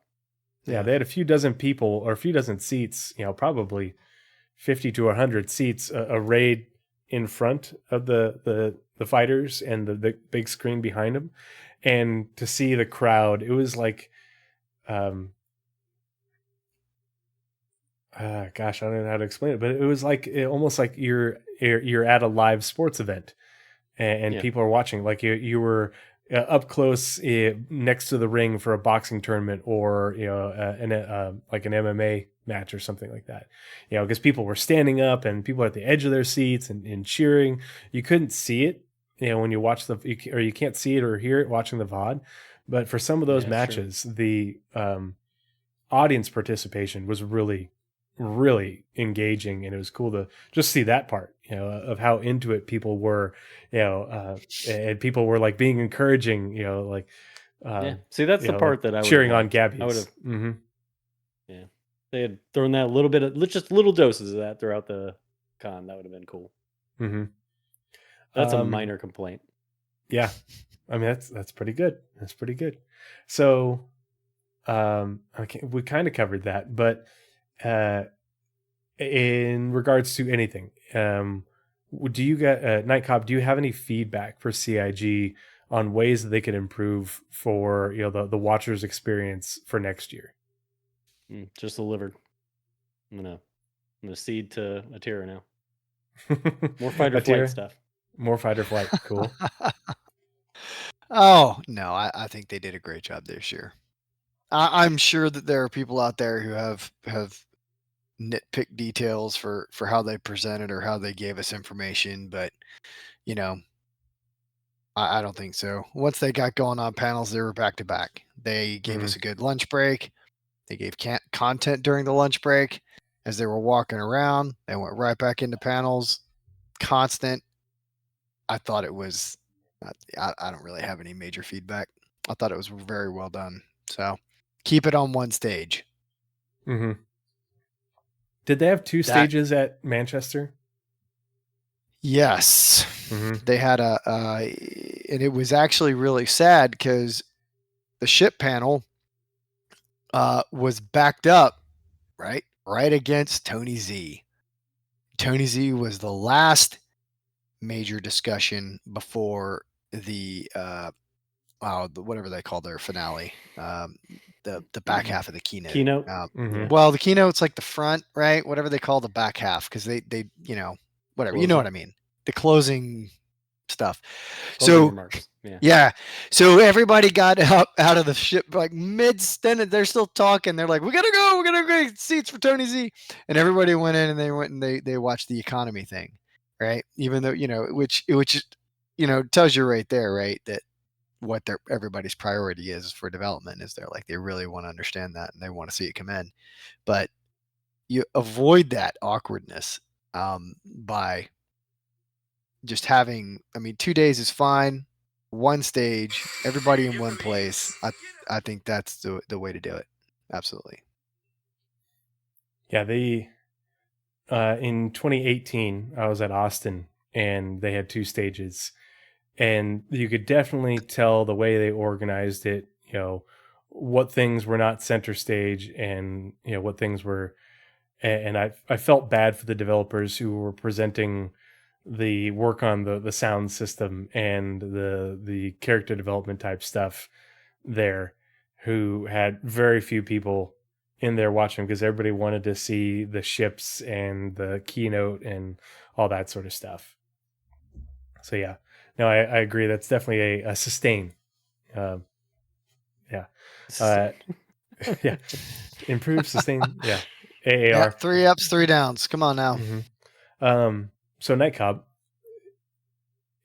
yeah, they had a few dozen people or a few dozen seats, probably 50 to 100 seats arrayed in front of the fighters and the big screen behind them. And to see the crowd, it was like, gosh, I don't know how to explain it, but it was like almost like you're at a live sports event, and Yeah. people are watching. Like you were up close next to the ring for a boxing tournament or like an MMA match or something like that. Because people were standing up and people were at the edge of their seats and cheering. You couldn't see it, when you watch or you can't see it or hear it watching the VOD. But for some of those Yeah, matches, the audience participation was really, really engaging, and it was cool to just see that part, of how into it people were, and people were like being encouraging, like, Yeah. See, that's the part that I would cheering have on liked. Gabby. I would have. Mm-hmm. Yeah. They had thrown that a little bit of just little doses of that throughout the con. That would have been cool. Mm-hmm. That's a minor complaint. Yeah, I mean that's pretty good. That's pretty good. So, okay, we kind of covered that, but in regards to anything, do you get Night Cop? Do you have any feedback for CIG on ways that they could improve for the watchers' experience for next year? Just delivered. I'm gonna cede to Attira now. More fight or Attira? flight stuff. More fight or flight. Cool. Oh no, I think they did a great job this year. I'm sure that there are people out there who have nitpick details for how they presented or how they gave us information, but I don't think so. Once they got going on panels, they were back to back. They gave us a good lunch break. They gave content during the lunch break. As they were walking around, they went right back into panels, constant. I thought it was, I don't really have any major feedback. I thought it was very well done. So keep it on one stage. Mm-hmm. Did they have two stages at Manchester? Yes. Mm-hmm. They had and it was actually really sad because the ship panel was backed up right against Tony Z. Tony Z was the last major discussion before the whatever they call their finale, the back half of the keynote. Mm-hmm. Well, the keynote's like the front, right? Whatever they call the back half, because they whatever. You know Closing. what I mean? The closing stuff. Closing So remarks. Yeah. yeah. So everybody got out of the ship like mid-stint. They're still talking. They're like, we gotta go. We're gonna get seats for Tony Z. And everybody went in and they watched the economy thing, right? Even though, which tells you right there, right, that what everybody's priority is for development is they're like, they really want to understand that and they want to see it come in. But you avoid that awkwardness by just having, 2 days is fine. One stage, everybody in one place. I think that's the way to do it. Absolutely. Yeah, in 2018, I was at Austin and they had 2 stages, and you could definitely tell the way they organized it, what things were not center stage and, what things were. And I felt bad for the developers who were presenting the work on the sound system and the character development type stuff there, who had very few people in there watching because everybody wanted to see the ships and the keynote and all that sort of stuff. So yeah, no, I agree. That's definitely a sustain. Yeah. Yeah. Improve, sustain. Yeah. AAR. Yeah, 3 ups, 3 downs. Come on now. Mm-hmm. So Nightcob,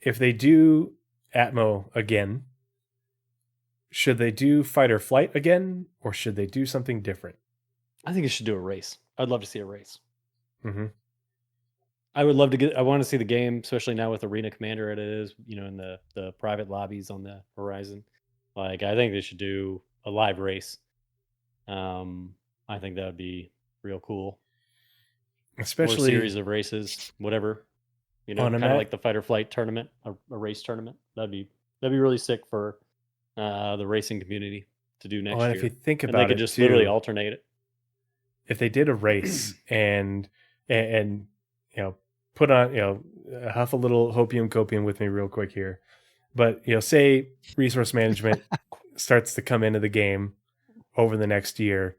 if they do Atmo again, should they do fight or flight again, or should they do something different? I think it should do a race. I'd love to see a race. Mm-hmm. I would love to I want to see the game, especially now with Arena Commander it is, in the private lobbies on the horizon. Like, I think they should do a live race. I think that would be real cool. Especially or a series of races, whatever. Kind of like the fight or flight tournament, a race tournament. That'd be really sick for the racing community to do next year. And if you think about they it, could just too, literally alternate it. If they did a race and put on, huff a little hopium copium with me real quick here, but say resource management starts to come into the game over the next year,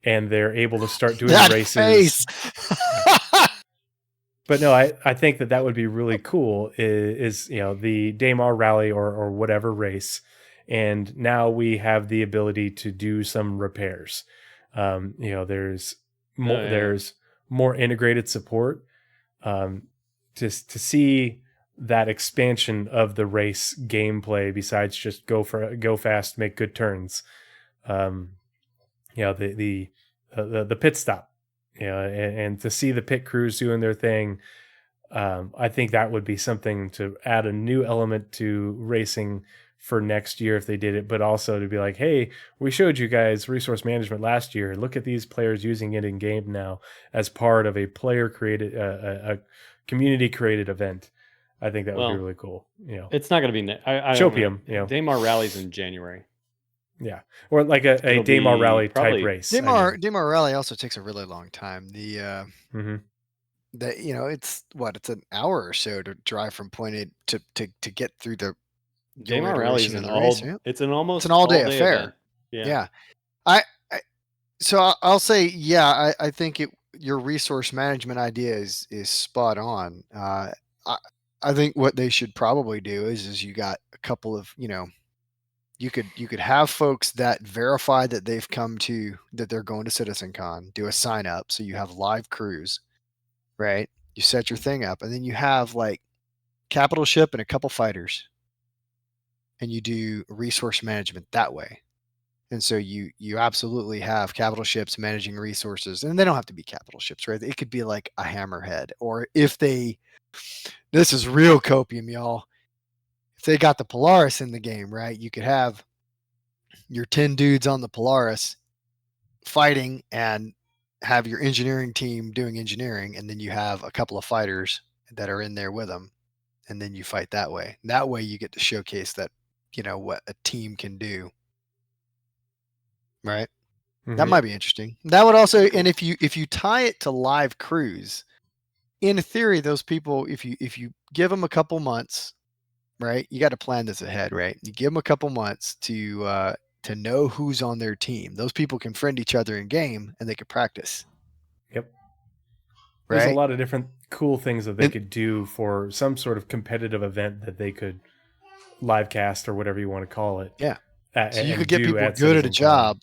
and they're able to start doing That races. Face. But no, I think that would be really cool. Is the Daymar Rally or whatever race, and now we have the ability to do some repairs. There's more, there's more integrated support. To see that expansion of the race gameplay besides just go fast, make good turns. The pit stop. And to see the pit crews doing their thing, I think that would be something to add a new element to racing for next year if they did it, but also to be like, hey, we showed you guys resource management last year. Look at these players using it in game now as part of a player created, a community created event. I think that would be really cool. It's not going to be Shopium. Daymar Rally's in January. Yeah, or like a Daymar Rally type race. Daymar Rally also takes a really long time. Mm-hmm. It's an hour or so to drive from point A to get through the Daymar Rally is it's an all day affair. Event. Yeah. So I'll say, I think your resource management idea is spot on. I think what they should probably do is you got a couple of, you could have folks that verify that that they're going to CitizenCon, do a sign up. So you have live crews, right? You set your thing up, and then you have like capital ship and a couple fighters, and you do resource management that way. And so you absolutely have capital ships managing resources, and they don't have to be capital ships, right? It could be like a hammerhead, or this is real copium, y'all. If they got the Polaris in the game, right, you could have your 10 dudes on the Polaris fighting and have your engineering team doing engineering, and then you have a couple of fighters that are in there with them, and then you fight that way. That way you get to showcase that, what a team can do. Right? Mm-hmm. That might be interesting. That would also, and if you tie it to live crews, in theory, those people, if you give them a couple months, right? You got to plan this ahead, right? You give them a couple months to know who's on their team. Those people can friend each other in game, and they can practice. Yep. There's a right? lot of different cool things that they And- could do for some sort of competitive event that they could live cast or whatever you want to call it. Yeah. So you and could get do people at good at a CitizenCon. job,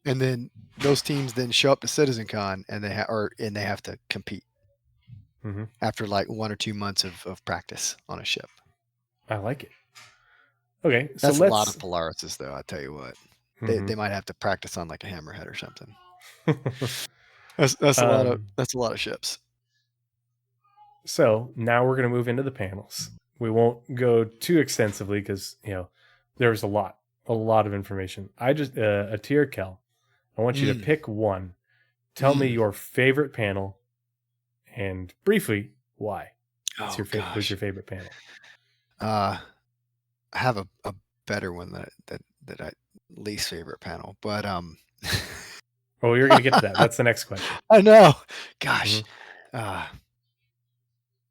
and then those teams then show up to CitizenCon and they have to compete Mhm. after like 1 or 2 months of practice on a ship. I like it. Okay, so That's a lot let's. of Polarises, though. I tell you what, Mhm. they might have to practice on like a hammerhead or something. That's a lot of ships. So now we're going to move into the panels. We won't go too extensively because there's a lot of information. I just Attira Kell, I want you to pick one. Tell me your favorite panel, and briefly why. What's your favorite panel? I have a better one that I least favorite panel, but Oh, you're going to get to that. That's the next question. I know. Gosh.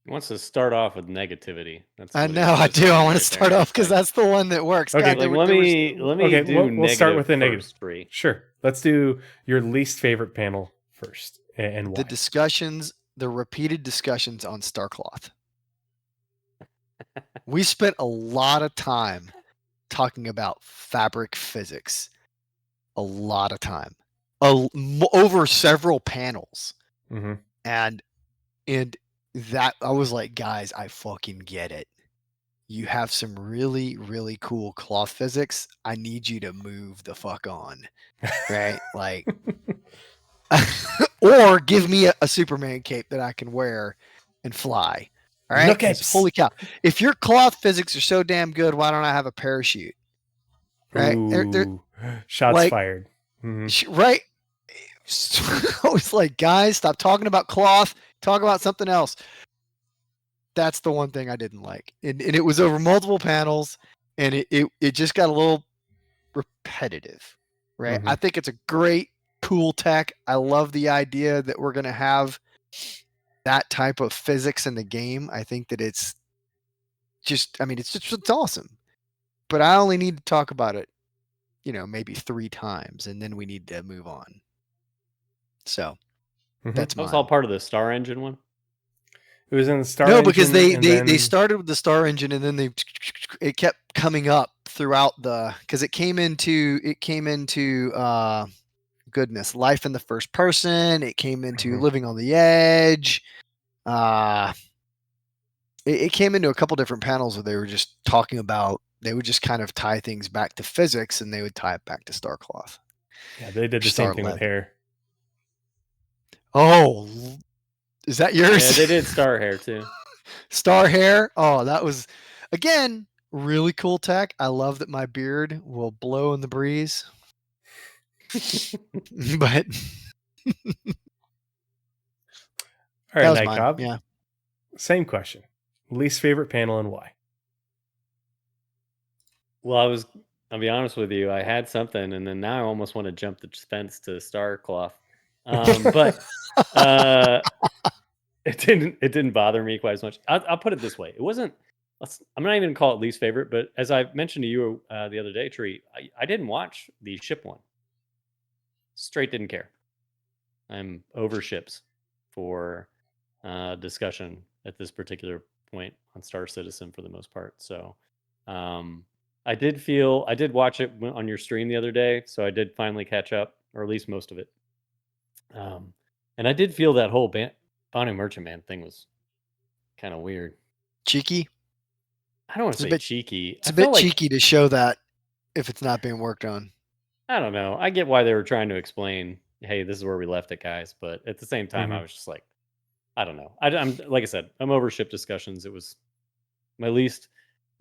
He wants to start off with negativity. That's I what he know. I wants do. I start want to right start there. off because that's the one that works. Okay, God, Like, there let was- me Okay, do we'll start with the negative. first, Bree. Sure. Let's do your least favorite panel first, and why. the discussions, the repeated discussions on Starcloth. We spent a lot of time talking about fabric physics. A lot of time. Over several panels. Mm-hmm. And that I was like, guys, I fucking get it. You have some really, really cool cloth physics. I need you to move the fuck on. Right? Like or give me a Superman cape that I can wear and fly. All right. No 'Cause capes. holy cow. If your cloth physics are so damn good, why don't I have a parachute? Right. Ooh, shots like- fired. Mhm. Right. I was like, guys, stop talking about cloth. Talk about something else. That's the one thing I didn't like. And it was over multiple panels, and it just got a little repetitive. Right. Mhm. I think it's a great, cool tech. I love the idea that we're going to have that type of physics in the game. I think that it's awesome. But I only need to talk about it, maybe 3 times, and then we need to move on. So Mhm. that's That was mine. all part of the Star Engine one. It was in the Star No, Engine, because and they then- started with the Star Engine, and then it kept coming up throughout because it came into goodness, life in the first person. It came into Mhm. living on the edge. It came into a couple different panels where they were just talking about. They would just kind of tie things back to physics, and they would tie it back to Starcloth. Yeah, they did the same thing with Star-led. hair. Oh, is that yours? Yeah, they did Star Hair too. Star hair. Oh, that was again really cool tech. I love that my beard will blow in the breeze. But All that right, was Night mine. Cobb. Yeah. Same question. Least favorite panel and why? Well, I'll be honest with you, I had something, and then now I almost want to jump the fence to Starcloth. But it didn't bother me quite as much. I'll put it this way: it wasn't. I'm not even gonna call it least favorite, but as I mentioned to you the other day, Tree, I didn't watch the ship one. Straight didn't care. I'm over ships for discussion at this particular point on Star Citizen for the most part. So I did watch it on your stream the other day, so I did finally catch up, or at least most of it. And I did feel that whole Bounty Merchantman thing was kind of weird. Cheeky. I don't want It's to a say bit- cheeky. It's I a bit felt like, cheeky to show that if it's not being worked on. I don't know. I get why they were trying to explain, hey, this is where we left it, guys. But at the same time, I was just like, I don't know. I'm like I said, I'm over ship discussions. It was my least,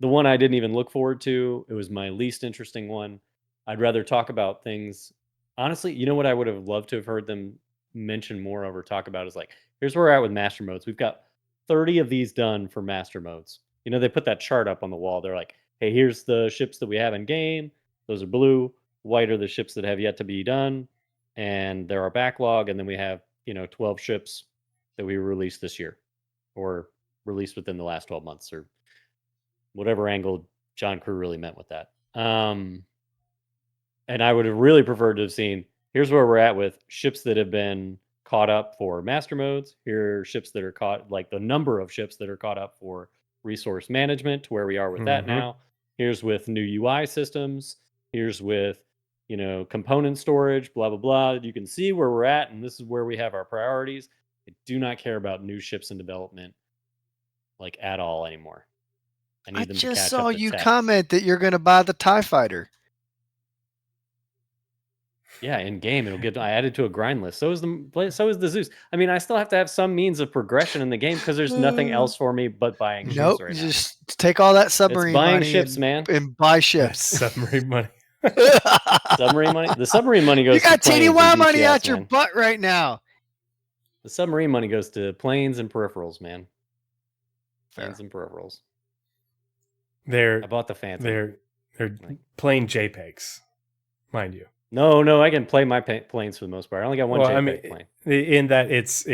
the one I didn't even look forward to. It was my least interesting one. I'd rather talk about things. Honestly, you know what I would have loved to have heard them mention more over talk about is like, here's where we're at with master modes. We've got 30 of these done for master modes. You know, they put that chart up on the wall. They're like, hey, here's the ships that we have in game. Those are blue. White are the ships that have yet to be done. And there are backlog. And then we have, 12 ships that we released this year or released within the last 12 months or whatever angle John Crew really meant with that. And I would have really preferred to have seen, here's where we're at with ships that have been caught up for master modes. Here are ships that are caught, like the number of ships that are caught up for resource management, to where we are with that now. Here's with new UI systems. Here's with, component storage, blah, blah, blah. You can see where we're at, and this is where we have our priorities. I do not care about new ships in development, like, at all anymore. I need them to just catch saw up to you tech. comment that you're going to buy the TIE Fighter. Yeah, in game it'll get added to a grind list. So is the Zeus. I mean, I still have to have some means of progression in the game because there's nothing else for me but buying ships Nope, right now. just take all that submarine It's buying money ships, and, man. and buy ships. Submarine money. Submarine money. The submarine money goes. You got to planes and TDY money DCS, out your man. butt right now. The submarine money goes to planes and peripherals, man. Fair. Planes and peripherals. They're I bought the Phantom. they're plain JPEGs, mind you. No, I can play my planes for the most part. I only got one JPEG plane. In that it's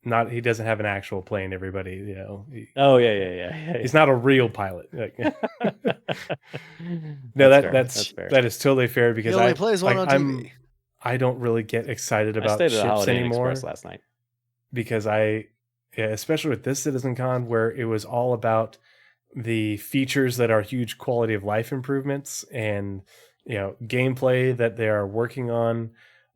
not, he doesn't have an actual plane. Everybody, Oh yeah. He's not a real pilot. No, that's fair. That is totally fair, because He only plays one on TV. I don't really get excited I about stayed at the ships Holiday Inn anymore Express last night. because especially with this CitizenCon, where it was all about the features that are huge quality of life improvements and gameplay that they are working on.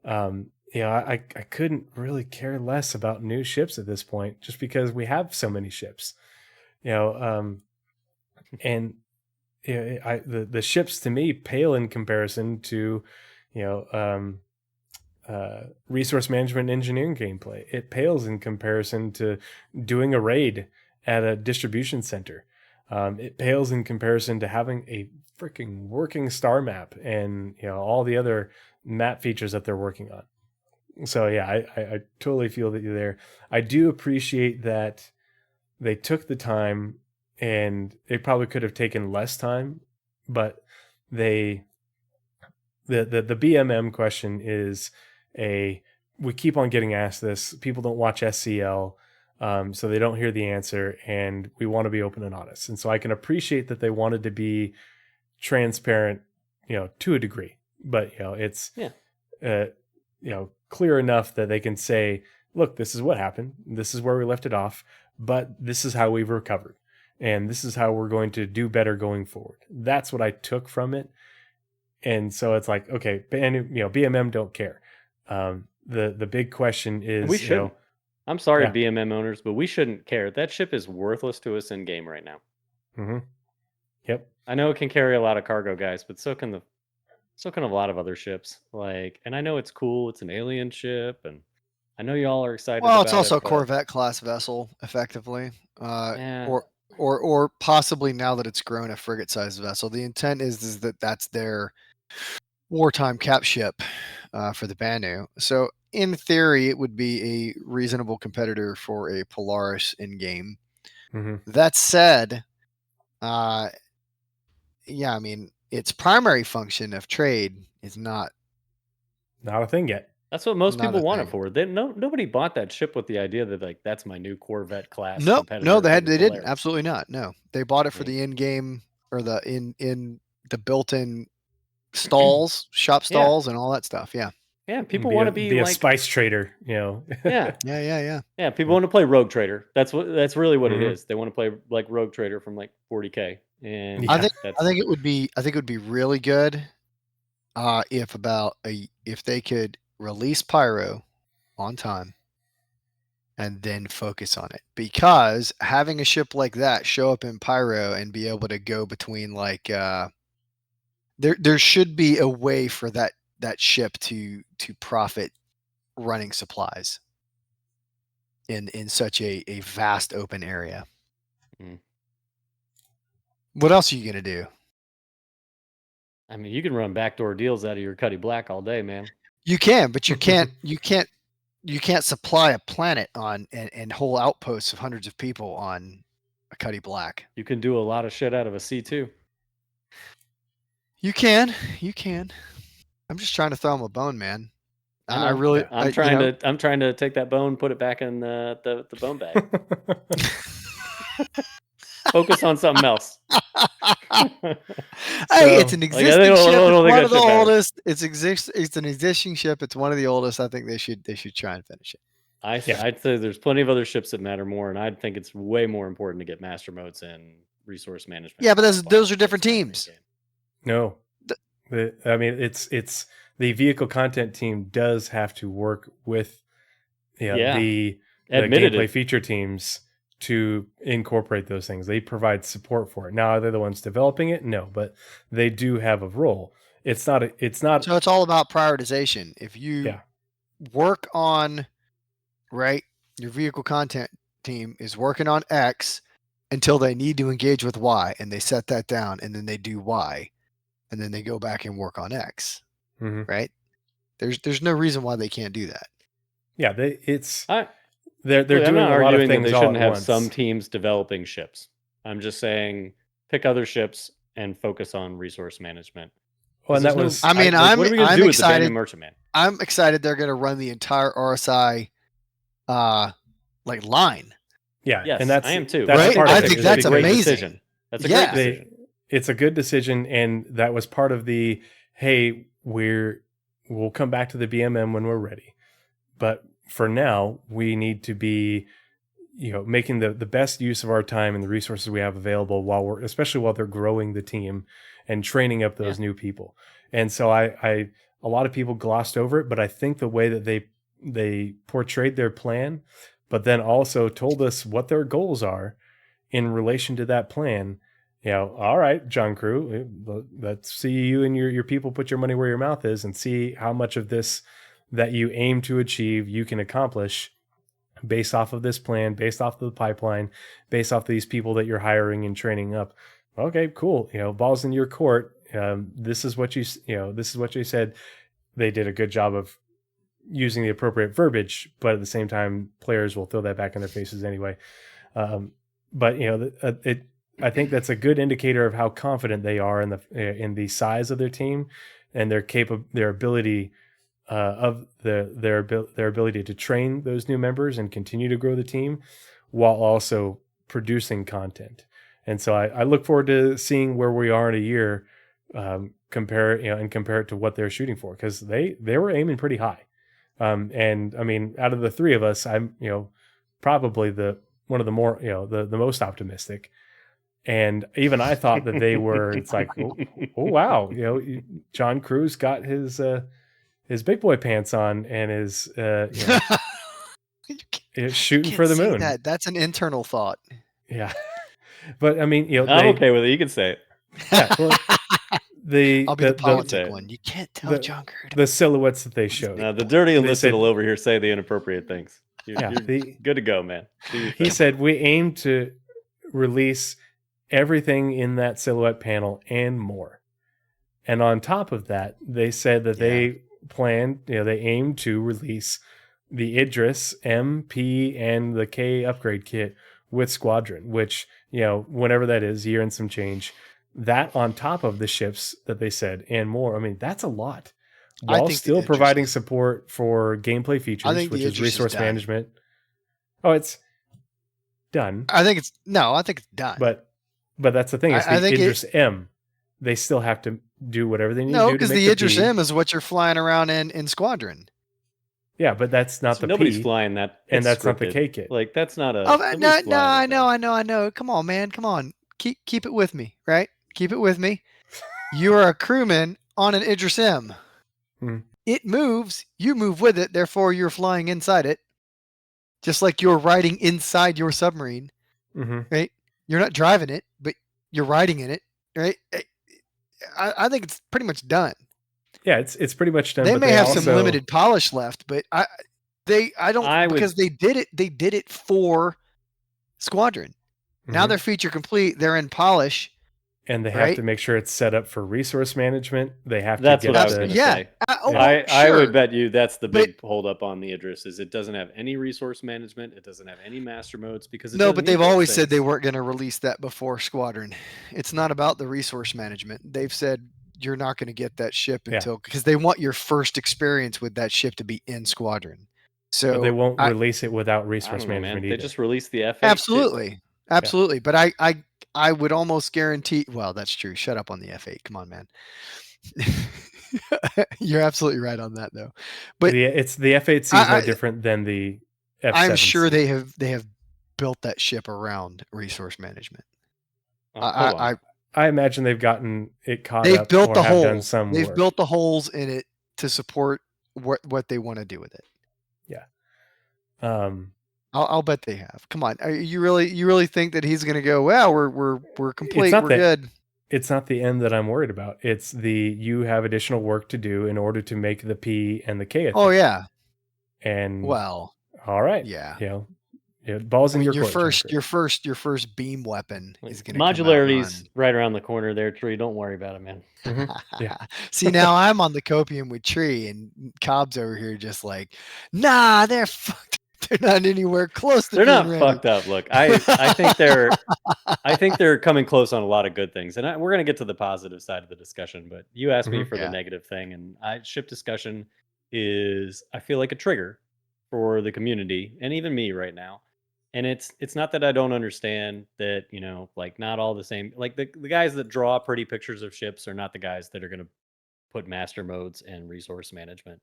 I couldn't really care less about new ships at this point, just because we have so many ships. And the ships to me pale in comparison to resource management engineering gameplay. It pales in comparison to doing a raid at a distribution center. It pales in comparison to having a freaking working star map and all the other map features that they're working on. So yeah, I totally feel that you're there. I do appreciate that they took the time, and they probably could have taken less time, but the BMM question is we keep on getting asked this. People don't watch SCL. So they don't hear the answer, and we want to be open and honest. And so I can appreciate that they wanted to be transparent, to a degree, but it's clear enough that they can say, look, this is what happened. This is where we left it off, but this is how we've recovered, and this is how we're going to do better going forward. That's what I took from it. And so it's like, okay, and BMM don't care. The big question is, we shouldn't. I'm sorry, BMM owners, but we shouldn't care. That ship is worthless to us in game right now. Mm-hmm. Yep. I know it can carry a lot of cargo, guys, but so can a lot of other ships. And I know it's cool. It's an alien ship, and I know y'all are excited. Well, about it's also it, a Corvette class vessel, effectively, yeah. or possibly, now that it's grown, a frigate sized vessel. The intent is that that's their wartime cap ship for the Banu. So in theory, it would be a reasonable competitor for a Polaris in game. Mm-hmm. That said, its primary function of trade is not a thing yet. That's what most people want it for. Nobody bought that ship with the idea that that's my new Corvette class. No, they didn't. Polaris. Absolutely not. No, they bought it for the in-game, or the in the built-in stalls, shop stalls, and all that stuff. Yeah. Yeah, people want to be a like spice trader, Yeah. Yeah. People want to play Rogue Trader. That's really what it is. They want to play like Rogue Trader from like 40K. And I think it would be really good if they could release Pyro on time and then focus on it, because having a ship like that show up in Pyro and be able to go between there should be a way for that ship to profit running supplies in such a vast open area. What else are you gonna do? I mean, you can run backdoor deals out of your Cuddy Black all day, man. You can, but you can't supply a planet on and whole outposts of hundreds of people on a Cuddy Black. You can do a lot of shit out of a C2. You can. I'm just trying to throw him a bone, man. I'm trying to take that bone, put it back in the bone bag. Focus on something else. Hey, it's an existing ship. It's one of the oldest. It's an existing ship. It's one of the oldest. I think they should try and finish it. I'd say there's plenty of other ships that matter more, and I'd think it's way more important to get master modes and resource management. Yeah, but those are different teams. No, I mean it's the vehicle content team does have to work with the gameplay feature teams to incorporate those things. They provide support for it. Now, are they the ones developing it? No, but they do have a role. It's not. So it's all about prioritization. If you work on your vehicle content team is working on X until they need to engage with Y, and they set that down, and then they do Y, and then they go back and work on X. Mm-hmm. Right? There's no reason why they can't do that. Yeah, they're doing a lot of things. They all shouldn't at have once. some teams developing ships. I'm just saying, pick other ships and focus on resource management. Well, and that was. I mean, what are we going to do with the Bandit Merchantman? I'm excited they're going to run the entire RSI, line. Yeah, yes, and I am too. Right? I think that's a great amazing. Decision. That's a great decision. It's a good decision, and that was part of the hey, we'll come back to the BMM when we're ready, but for now we need to be making the best use of our time and the resources we have available especially while they're growing the team and training up those new people. And so a lot of people glossed over it, but I think the way that they portrayed their plan, but then also told us what their goals are in relation to that plan. All right, John Crew, let's see you and your people put your money where your mouth is and see how much of this that you aim to achieve you can accomplish based off of this plan, based off of the pipeline, based off these people that you're hiring and training up. Okay, cool. Ball's in your court. This is what you said. They did a good job of using the appropriate verbiage, but at the same time, players will throw that back in their faces anyway. But I think that's a good indicator of how confident they are in the size of their team and their ability their ability to train those new members and continue to grow the team while also producing content. And so I look forward to seeing where we are in a year, compare it to what they're shooting for, because they were aiming pretty high. And I mean, out of the three of us, I'm probably one of the more the most optimistic. And even I thought that they were. It's like, oh wow, John Crew's got his big boy pants on and is shooting for the moon. That's an internal thought. Yeah, but I mean, I'm okay with it. You can say it. Yeah, well, I'll be the politic one. You can't tell John Crew. The silhouettes that they showed. Now, the dirty enlisted will over here say the inappropriate things. You're good to go, man. He said we aim to release everything in that silhouette panel and more. And on top of that, they said that they planned, they aim to release the Idris M, P, and the K upgrade kit with Squadron, which, whenever that is, year and some change, that on top of the ships that they said and more. I mean, that's a lot. While still providing support for gameplay features, which is resource management. Oh, it's done. I think it's done. But that's the thing. It's the Idris M. They still have to do whatever they need to do. No, because the Idris M is what you're flying around in Squadron. Yeah, but that's not the nobody's P. flying that. And that's not the K kit. Like, that's not a... No, I know. Come on, man. Come on. Keep it with me, right? Keep it with me. You are a crewman on an Idris M. It moves. You move with it. Therefore, you're flying inside it. Just like you're riding inside your submarine, right? You're not driving it, but you're riding in it, right? I think it's pretty much done. Yeah, it's pretty much done. They may have some limited polish left, but because they did it for Squadron. Now they're feature complete. They're in polish. And they have to make sure it's set up for resource management. They have to. That's what I was going to say. I would bet you that's the big holdup on the Idris is it doesn't have any resource management. It doesn't have any master modes because but they've always said they weren't going to release that before Squadron. It's not about the resource management. They've said you're not going to get that ship until because they want your first experience with that ship to be in Squadron. So but they won't release it without resource management either. They just released the F8. Absolutely. But I would almost guarantee. Well, that's true. Shut up on the F8. Come on, man. You're absolutely right on that, though. But it's the F8C is no different than the I'm sure F-7C. they have built that ship around resource management. Hold I on. I imagine they've gotten it caught they've up built or the have done holes. some They've work. built the holes in it to support what they want to do with it. Yeah. I'll bet they have. Come on, you really think that he's going to go? Well, we're complete. not We're that- good. It's not the end that I'm worried about. It's you have additional work to do in order to make the P and the K a thing. Oh yeah. And Well, all right. yeah. Balls in I mean, your court. your first beam weapon is going to modularity's right around the corner there, Tree. Don't worry about it, man. Yeah. See, now I'm on the copium with Tree, and Cobb's over here just like, nah, they're fucked. They're not anywhere close to They're being not ready. fucked up. Look, I think they're coming close on a lot of good things, and we're gonna get to the positive side of the discussion. But you asked me for the negative thing, and ship discussion is, I feel like, a trigger for the community and even me right now. And it's not that I don't understand that, like, not all the same, like the guys that draw pretty pictures of ships are not the guys that are going to put master modes and resource management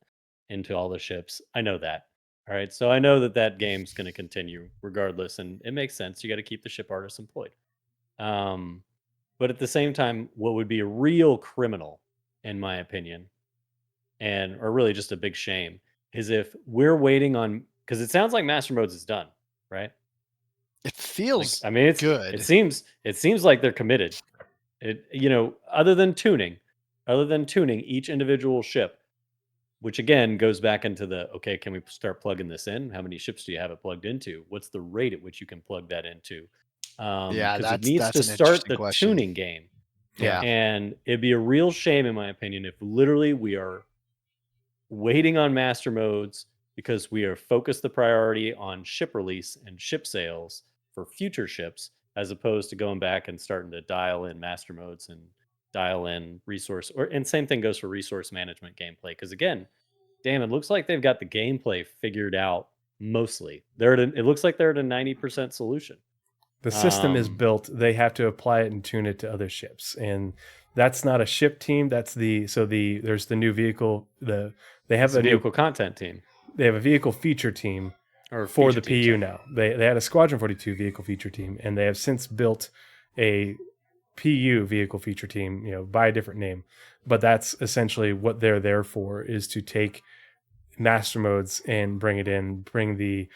into all the ships. I know that. All right. So I know that game's going to continue regardless. And it makes sense. You got to keep the ship artists employed. But at the same time, what would be a real criminal, in my opinion, or really just a big shame, is if we're waiting on, because it sounds like master modes is done, right? It feels it's good. It seems like they're committed. Other than tuning each individual ship, which again goes back into okay, can we start plugging this in? How many ships do you have it plugged into? What's the rate at which you can plug that into? Because it needs to start the tuning game. Yeah. And it'd be a real shame, in my opinion, if literally we are waiting on master modes because we are focused the priority on ship release and ship sales for future ships, as opposed to going back and starting to dial in master modes and dial in resource, and same thing goes for resource management gameplay. Because again, damn, it looks like they've got the gameplay figured out mostly. It looks like they're at a 90% solution. The system is built. They have to apply it and tune it to other ships, and that's not a ship team. There's the new vehicle. They have a vehicle content team. They have a vehicle feature team for the PU now. They had a Squadron 42 vehicle feature team, and they have since built a PU vehicle feature team, by a different name. But that's essentially what they're there for, is to take master modes and bring the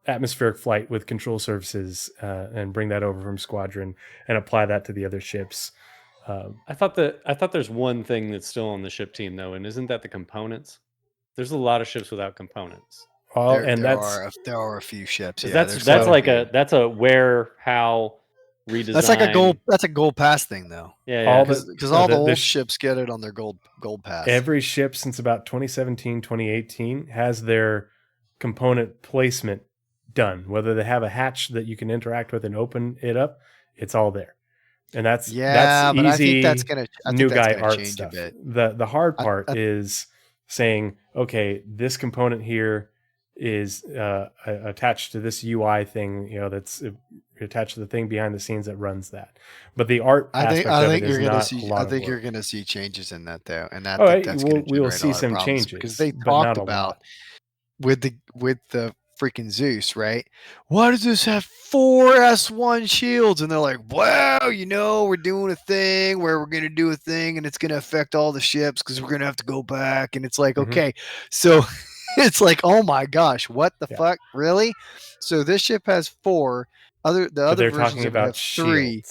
atmospheric flight with control surfaces and bring that over from Squadron and apply that to the other ships. I thought there's one thing that's still on the ship team though, and isn't that the components? There's a lot of ships without components. There are a few ships. Yeah, that's a where, how, redesign. That's a gold pass thing though. Yeah. Because all the old ships get it on their gold pass. Every ship since about 2017, 2018 has their component placement done. Whether they have a hatch that you can interact with and open it up, it's all there. And that's easy. But I think that's gonna new guy art change stuff. A bit. The hard part is saying, okay, this component here is attached to this UI thing, that's attached to the thing behind the scenes that runs that. But the art aspect of it is not a lot of work. You're going to see changes in that though, and we will see some changes because they talked about with the freaking Zeus, right? Why does this have 4 S1 shields? And they're like, well, we're doing a thing where we're going to do a thing, and it's going to affect all the ships because we're going to have to go back. And it's like, okay, so. It's like, oh my gosh, what the fuck? Really? So this ship has 4. Other versions of it have 3.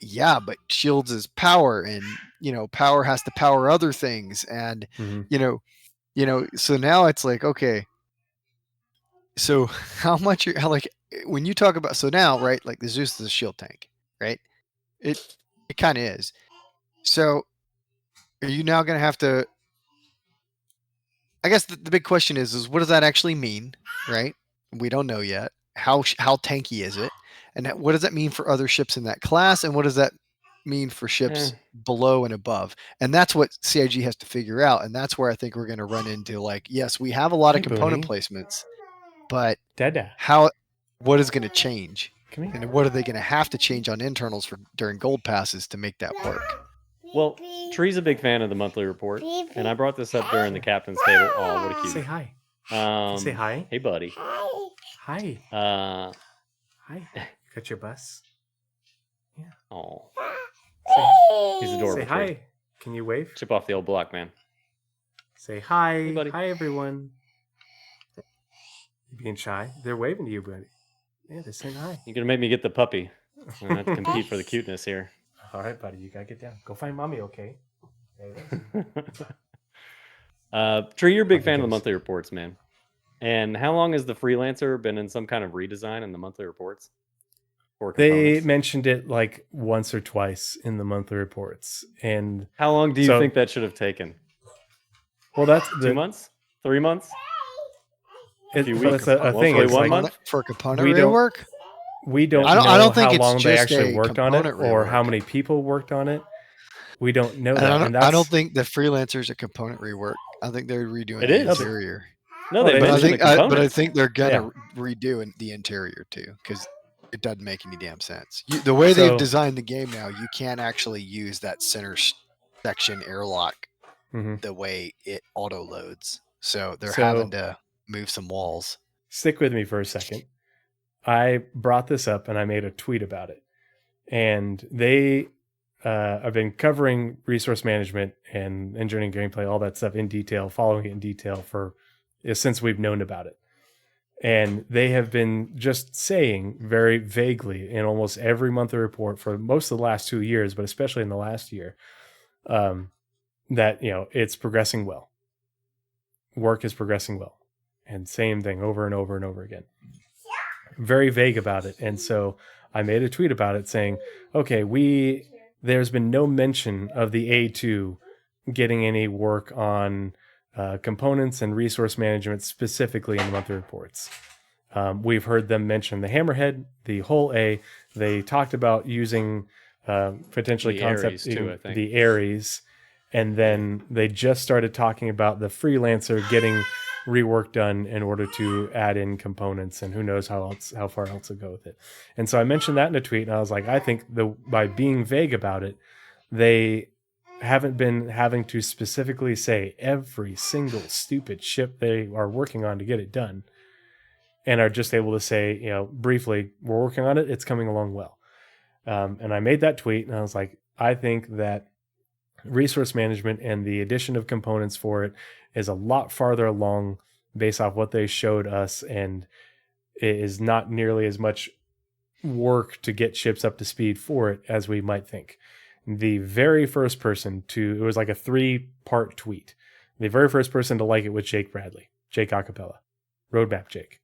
Yeah, but shields is power, and power has to power other things, and so now it's like, okay, so how when you talk about, so now, right, like the Zeus is a shield tank, right? It kind of is. So are you now going to have to, I guess the big question is what does that actually mean, right? We don't know yet. How tanky is it? And what does that mean for other ships in that class? And what does that mean for ships below and above? And that's what CIG has to figure out. And that's where I think we're going to run into, like, yes, we have a lot of component placements, but what is going to change? And what are they going to have to change on internals during gold passes to make that work? Well, Tree's a big fan of the monthly report, and I brought this up during the captain's table. Oh, what a cutie. Say hi. Say hi. Hey, buddy. Hi. Uh, Hi. Got your bus? oh, Say, he's adorable. say hi. Can you wave? Chip off the old block, man. Say hi. Hey, buddy. Hi, everyone. You being shy? They're waving to you, buddy. Yeah, they're saying hi. You're gonna make me get the puppy. I'm gonna have to compete for the cuteness here. All right, buddy. You gotta get down. Go find mommy, okay? There it is. Tree, you're a big Okay, fan of the guys. monthly reports, man. And how long has the freelancer been in some kind of redesign in the monthly reports? For They components? mentioned it like once or twice in the monthly reports, and How long do you So- think that should have taken? well, that's 2 months? 3 months? Few weeks. That's a thing. Hopefully It's one like month? For component we don't- rework? we don't I know don't think how it's long they just actually a worked on it, component or how rework. many people worked on it. We don't know And that. I and don't, I don't that's- think the freelancers a component rework. I think they're redoing It the is. interior. No, Oh, they they- But I mentioned think, the components. but I think they're gonna redo the interior too, because it doesn't make any damn sense. The way So- they've designed the game now, you can't actually use that center section airlock Mhm. the way it auto loads. So they're So- having to move some walls. Stick with me for a second. I brought this up and I made a tweet about it. And they have been covering resource management and engineering gameplay, all that stuff in detail, following it in detail since we've known about it. And they have been just saying very vaguely in almost every monthly report for most of the last 2 years, but especially in the last year, that it's progressing well. Work is progressing well. And same thing over and over and over again. Very vague about it. And so I made a tweet about it saying, okay, there's been no mention of the A2 getting any work on components and resource management specifically in the monthly reports. We've heard them mention the Hammerhead, the whole A. They talked about using potentially The concept Ares too, I think. the Ares. And then they just started talking about the freelancer getting rework done in order to add in components, and who knows how far else to go with it. And so I mentioned that in a tweet, and I was like, I think by being vague about it, they haven't been having to specifically say every single stupid ship they are working on to get it done, and are just able to say, briefly, we're working on it, it's coming along well. And I made that tweet, and I was like, I think that resource management and the addition of components for it is a lot farther along based off what they showed us, and it is not nearly as much work to get ships up to speed for it as we might think. The very first person it was like a 3-part tweet. The very first person to like it was Jake Bradley, Jake Acapella, Roadmap Jake.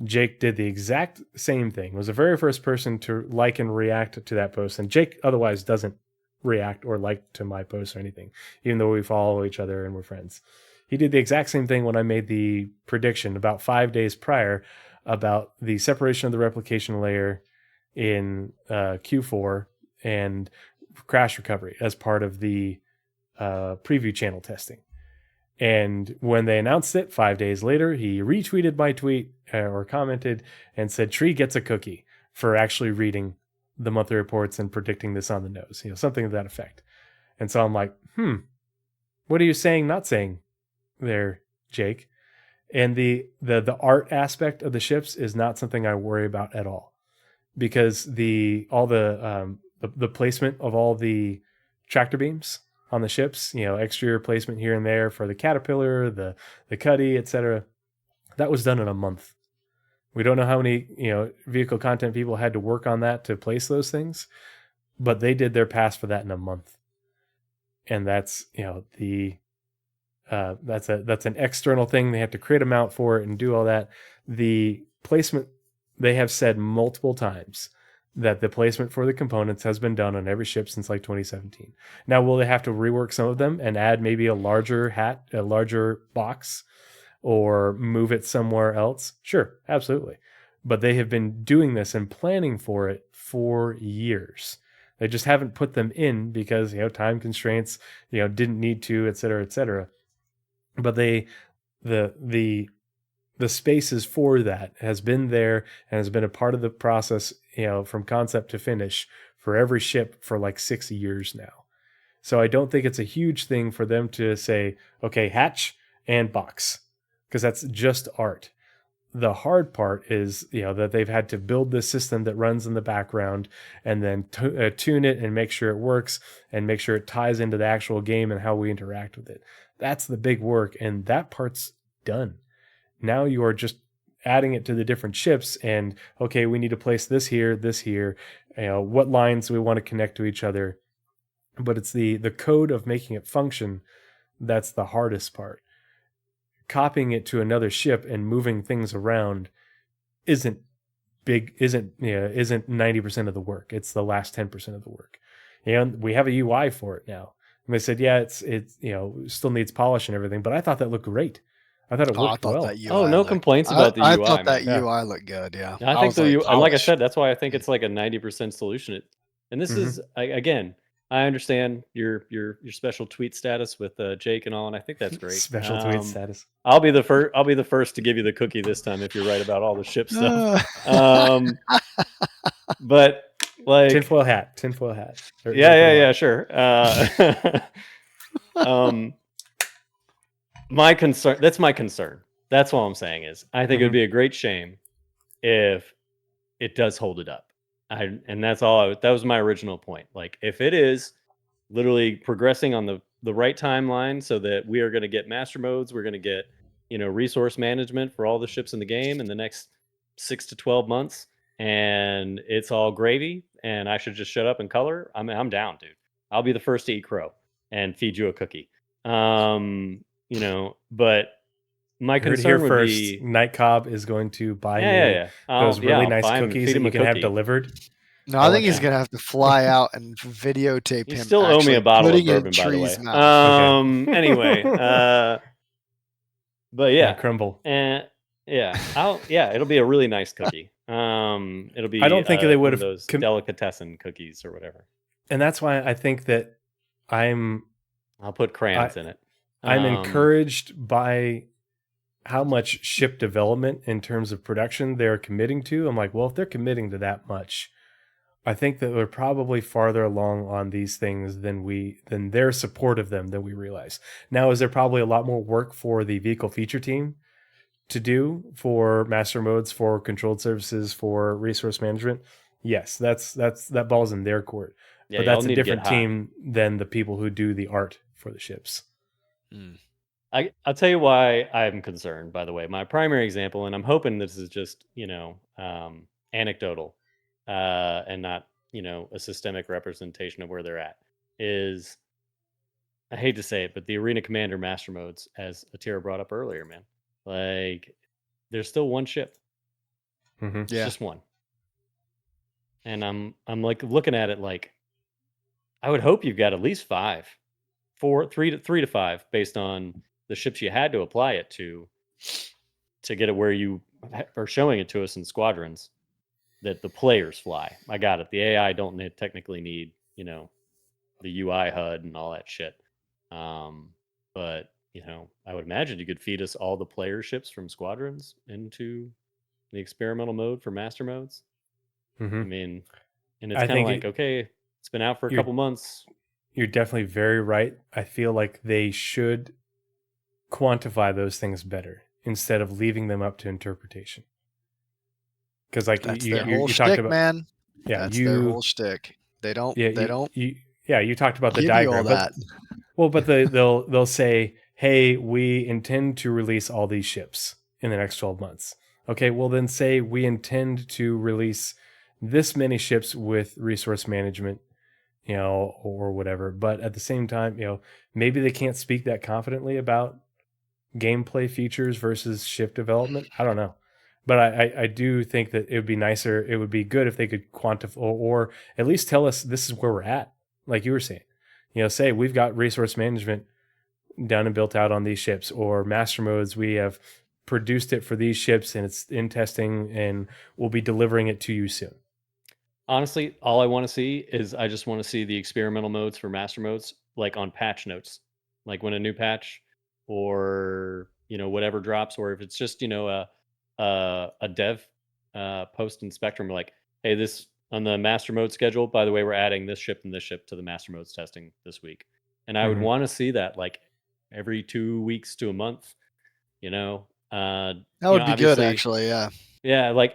Jake did the exact same thing, was the very first person to like and react to that post. And Jake otherwise doesn't react or like to my posts or anything, even though we follow each other and we're friends. He did the exact same thing when I made the prediction about 5 days prior about the separation of the replication layer in Q4 and crash recovery as part of the preview channel testing. And when they announced it 5 days later, he retweeted my tweet or commented and said, Tree gets a cookie for actually reading the monthly reports and predicting this on the nose, something to that effect. And so I'm like, what are you saying, not saying there, Jake? And the art aspect of the ships is not something I worry about at all, because the placement of all the tractor beams on the ships, exterior placement here and there for the Caterpillar, the Cuddy, etc., that was done in a month. We don't know how many, vehicle content people had to work on that to place those things, but they did their pass for that in a month. And that's, that's an external thing. They have to create a mount for it and do all that. The placement, they have said multiple times that the placement for the components has been done on every ship since like 2017. Now, will they have to rework some of them and add maybe a larger box, or move it somewhere else? Sure, absolutely. But they have been doing this and planning for it for years. They just haven't put them in because, time constraints, didn't need to, et cetera, et cetera. But the spaces for that has been there and has been a part of the process, from concept to finish for every ship for like 6 years now. So I don't think it's a huge thing for them to say, okay, hatch and box. because that's just art. The hard part is, that they've had to build this system that runs in the background and then tune it and make sure it works and make sure it ties into the actual game and how we interact with it. That's the big work, and that part's done. Now you are just adding it to the different ships, and okay, we need to place this here, what lines we want to connect to each other. But it's the code of making it function that's the hardest part. Copying it to another ship and moving things around isn't 90% of the work. It's the last 10% of the work. And we have a UI for it now. And they said, yeah, it's still needs polish and everything, but I thought that looked great. I thought it worked well. That UI Oh, no complaints about the I UI. thought that man. UI looked good. Yeah, I think was the UI, like I polished. said, that's why I think it's like a 90% solution. And this is again, I understand your special tweet status with Jake and all, and I think that's great. Special tweet status. I'll be the first to give you the cookie this time if you're right about all the ship stuff. But like tinfoil hat. Yeah, sure. My concern. That's my concern. That's all I'm saying is I think it would be a great shame if it does hold it up. And that's all. That was my original point. Like if it is literally progressing on the right timeline, so that we are going to get master modes, we're going to get resource management for all the ships in the game in the next 6 to 12 months, and it's all gravy, and I should just shut up and color. I'm down, dude. I'll be the first to eat crow and feed you a cookie. But my concern would be Night Cobb is going to buy those really nice cookies that you can have delivered. No, I think he's gonna have to fly out and videotape him. You still owe me a bottle of bourbon, by the way. Anyway, but yeah, crumble. It'll be a really nice cookie. It'll be. I don't think they would have those delicatessen cookies or whatever. And that's why I think that I'll put crayons in it. I'm encouraged by how much ship development in terms of production they're committing to. I'm like, well, if they're committing to that much, I think that we're probably farther along on these things than their support of them than we realize. Now, is there probably a lot more work for the vehicle feature team to do for master modes, for controlled services, for resource management? Yes, that ball's in their court. Yeah, but that's a different team than the people who do the art for the ships. I'll tell you why I'm concerned, by the way. My primary example, and I'm hoping this is just, anecdotal and not, a systemic representation of where they're at, is, I hate to say it, but the Arena Commander Master Modes, as Attira brought up earlier, man, like, there's still one ship. It's just one. And I'm like looking at it like, I would hope you've got at least 3 to 5, based on the ships you had to apply it to get it where you are showing it to us in squadrons, that the players fly. I got it. The AI don't technically need, the UI HUD and all that shit. But, I would imagine you could feed us all the player ships from squadrons into the experimental mode for master modes. I mean, and it's kind of like, okay, it's been out for a couple months. You're definitely very right. I feel like they should quantify those things better instead of leaving them up to interpretation. Because like you talked about, man. Yeah, that's their whole shtick. They don't. You talked about the diagram. But they'll say, hey, we intend to release all these ships in the next 12 months. Okay, well then say we intend to release this many ships with resource management, or whatever. But at the same time, maybe they can't speak that confidently about gameplay features versus ship development. I don't know. But I do think that it would be nicer. It would be good if they could quantify or at least tell us this is where we're at. Like you were saying, say we've got resource management done and built out on these ships, or master modes. We have produced it for these ships and it's in testing and we'll be delivering it to you soon. Honestly, all I want to see is I just want to see the experimental modes for master modes, like on patch notes, like when a new patch or, whatever drops, or if it's just, a dev post in Spectrum, like, hey, this on the master mode schedule, by the way, we're adding this ship and this ship to the master modes testing this week. And I would want to see that like every 2 weeks to a month, That would be good, actually. Yeah. Yeah, like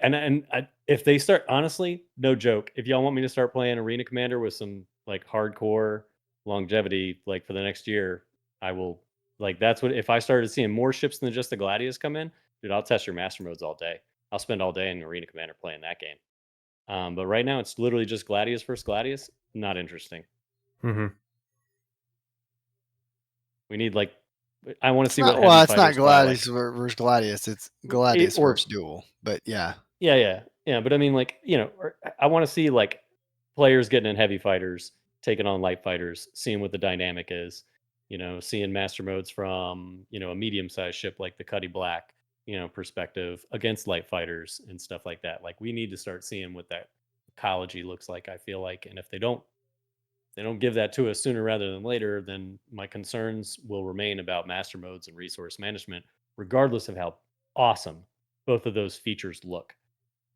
if they start, honestly, no joke. If y'all want me to start playing Arena Commander with some like hardcore longevity, like for the next year, I will. Like that's what if I started seeing more ships than just the Gladius come in, dude, I'll test your master modes all day. I'll spend all day in Arena Commander playing that game. But right now it's literally just Gladius versus Gladius. Not interesting. Mm-hmm. We need like I want to see Well, what. it's not Gladius versus Gladius. It's Gladius versus Duel. But yeah. Yeah. But I mean, like I want to see like players getting in heavy fighters, taking on light fighters, seeing what the dynamic is. Seeing master modes from a medium-sized ship like the Cuddy Black, perspective against light fighters and stuff like that. Like we need to start seeing what that ecology looks like. I feel like, and if they don't give that to us sooner rather than later, then my concerns will remain about master modes and resource management, regardless of how awesome both of those features look.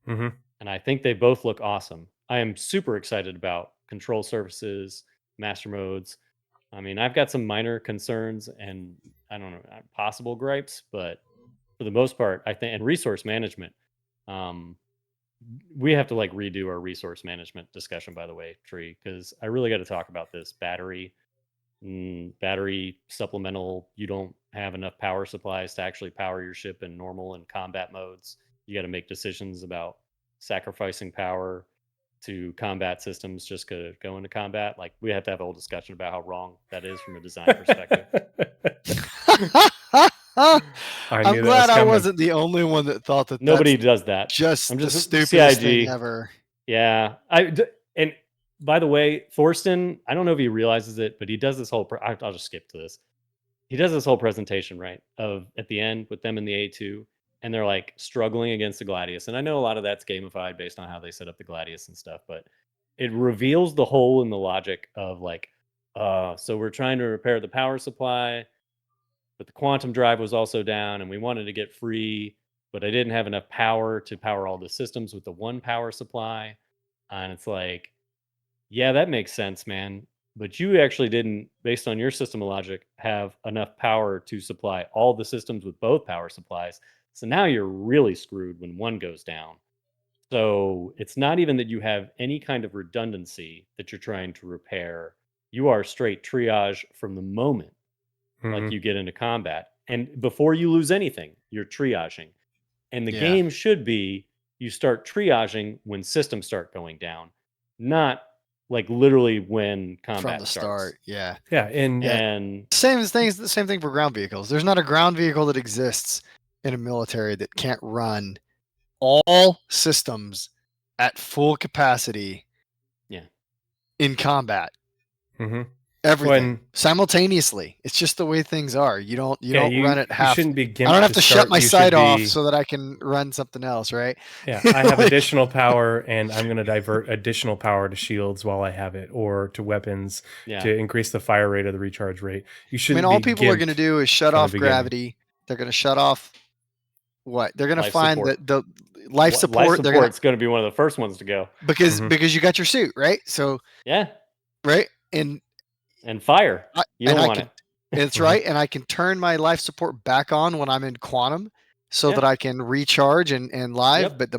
Mm-hmm. And I think they both look awesome. I am super excited about control surfaces, master modes. I mean, I've got some minor concerns and I don't know, possible gripes, but for the most part, I think, and resource management, we have to like redo our resource management discussion, by the way, Tree, because I really got to talk about this battery supplemental. You don't have enough power supplies to actually power your ship in normal and combat modes. You got to make decisions about sacrificing power to combat systems just to go into combat. Like we have to have a whole discussion about how wrong that is from a design perspective. I'm glad I wasn't the only one that thought that. Nobody does that. I'm just the stupidest thing ever. Yeah, and by the way, Thorsten, I don't know if he realizes it, but he does this whole. I'll just skip to this. He does this whole presentation, right, of at the end with them in the A2, and they're like struggling against the Gladius. And I know a lot of that's gamified based on how they set up the Gladius and stuff, but it reveals the hole in the logic of like, so we're trying to repair the power supply, but the quantum drive was also down and we wanted to get free, but I didn't have enough power to power all the systems with the one power supply. And it's like, yeah, that makes sense, man. But you actually didn't, based on your system of logic, have enough power to supply all the systems with both power supplies. So now you're really screwed when one goes down. So it's not even that you have any kind of redundancy that you're trying to repair. You are straight triage from the moment like you get into combat. And before you lose anything, you're triaging. And the game should be you start triaging when systems start going down, not like literally when combat from the starts. Start. Yeah. Yeah. And same thing for ground vehicles. There's not a ground vehicle that exists in a military that can't run all systems at full capacity. Yeah. In combat. Mm-hmm. Everything simultaneously. It's just the way things are. You don't run it half. You shouldn't be gimped. I don't have to shut my sight off so that I can run something else, right? Yeah, I have additional power, and I'm going to divert additional power to shields while I have it, or to weapons to increase the fire rate or the recharge rate. You shouldn't. All people are going to do is shut off gravity. They're going to shut off what? They're going to find that the life support. It's going to be one of the first ones to go because you got your suit, right? So right and fire. You don't want it. It's right. And I can turn my life support back on when I'm in quantum so that I can recharge and live. But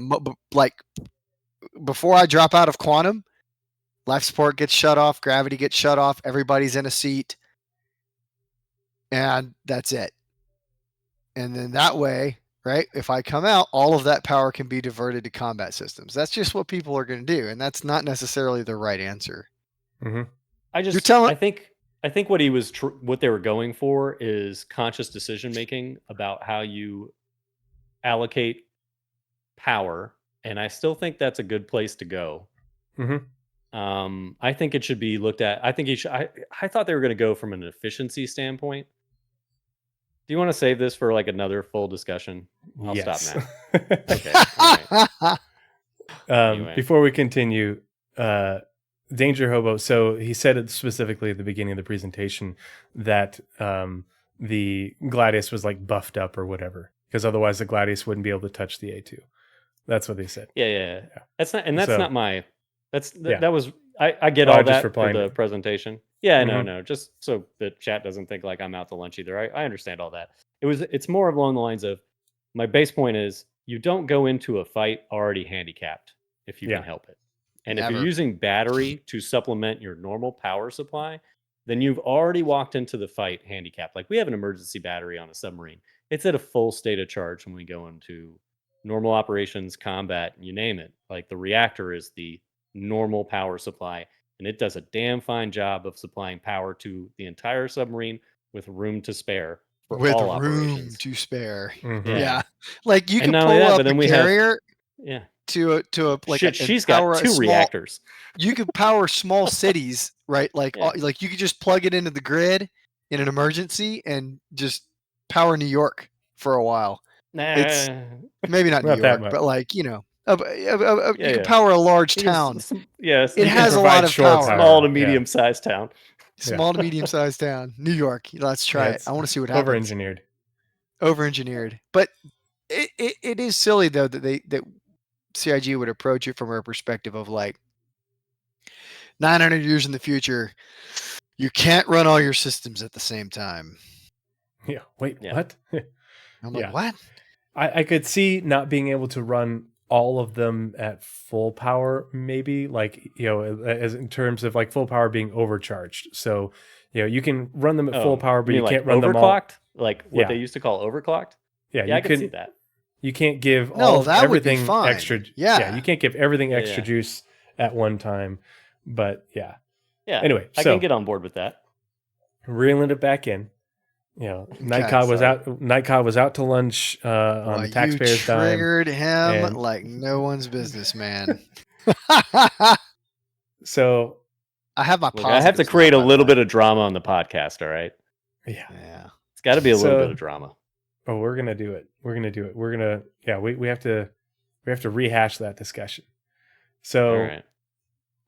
before I drop out of quantum, life support gets shut off, gravity gets shut off, everybody's in a seat, and that's it. And then that way, right, if I come out, all of that power can be diverted to combat systems. That's just what people are going to do. And that's not necessarily the right answer. Mm-hmm. I think what what they were going for is conscious decision making about how you allocate power, and I still think that's a good place to go. Mm-hmm. I think it should be looked at. I think I thought they were going to go from an efficiency standpoint. Do you want to save this for like another full discussion? I'll stop now. Okay. All right. Anyway. Before we continue, Danger Hobo. So he said it specifically at the beginning of the presentation that the Gladius was like buffed up or whatever, because otherwise the Gladius wouldn't be able to touch the A2. That's what they said. Yeah. That's not my. That was. I get all that for the presentation. Yeah, no. Just so the chat doesn't think like I'm out to lunch either. I understand all that. It's more along the lines of my base point is you don't go into a fight already handicapped if you Yeah. can help it. And if Never. you're using battery to supplement your normal power supply, then you've already walked into the fight handicapped. Like we have an emergency battery on a submarine. It's at a full state of charge when we go into normal operations, combat, you name it. Like the reactor is the normal power supply, and it does a damn fine job of supplying power to the entire submarine with room to spare for With all room operations. to spare. Mhm. Yeah. Like you And can not pull only that, up but then a we have- carrier Yeah. to a like Shit, and she's power got a 2 small- reactors. You could power small cities, right? Like Yeah. like you could just plug it into the grid in an emergency and just power New York for a while. It's- Maybe not New Not that York, much. but like, you know, you Yeah. can power a large You can town. Yes. It You can has a provide lot of shore power. power. Small to Yeah. medium-sized town. Small to medium sized town. New York. Let's try it. it's I want to see what happens. Over-engineered. Over-engineered. But it is silly though that CIG would approach it from a perspective of like 900 years in the future, you can't run all your systems at the same time. Yeah. Wait, Yeah. what? I'm Yeah. like, what? I could see not being able to run all of them at full power, maybe like, as in terms of like full power being overcharged. So, you can run them at full power, but you like can't run them all. overclocked? Like what Yeah. they used to call overclocked? Yeah, Yeah, you I can see could. that. You can't give No, all that would be everything fine. extra. Yeah. you can't give everything extra Yeah. juice at one time. But yeah. Yeah. Anyway, I so can get on board with that. reeling it back in. Night Okay, Cod was sorry. out. Night Cod was out to lunch on Well, the taxpayers' you dime. triggered him and- like no one's business, man. So I have my Look, I have to positives create now, a by the little way. bit of drama on the podcast, all right? yeah. Yeah. It's got to be a little So- bit of drama. Oh, we're gonna do it. We're gonna. Yeah. We have to rehash that discussion. So All right.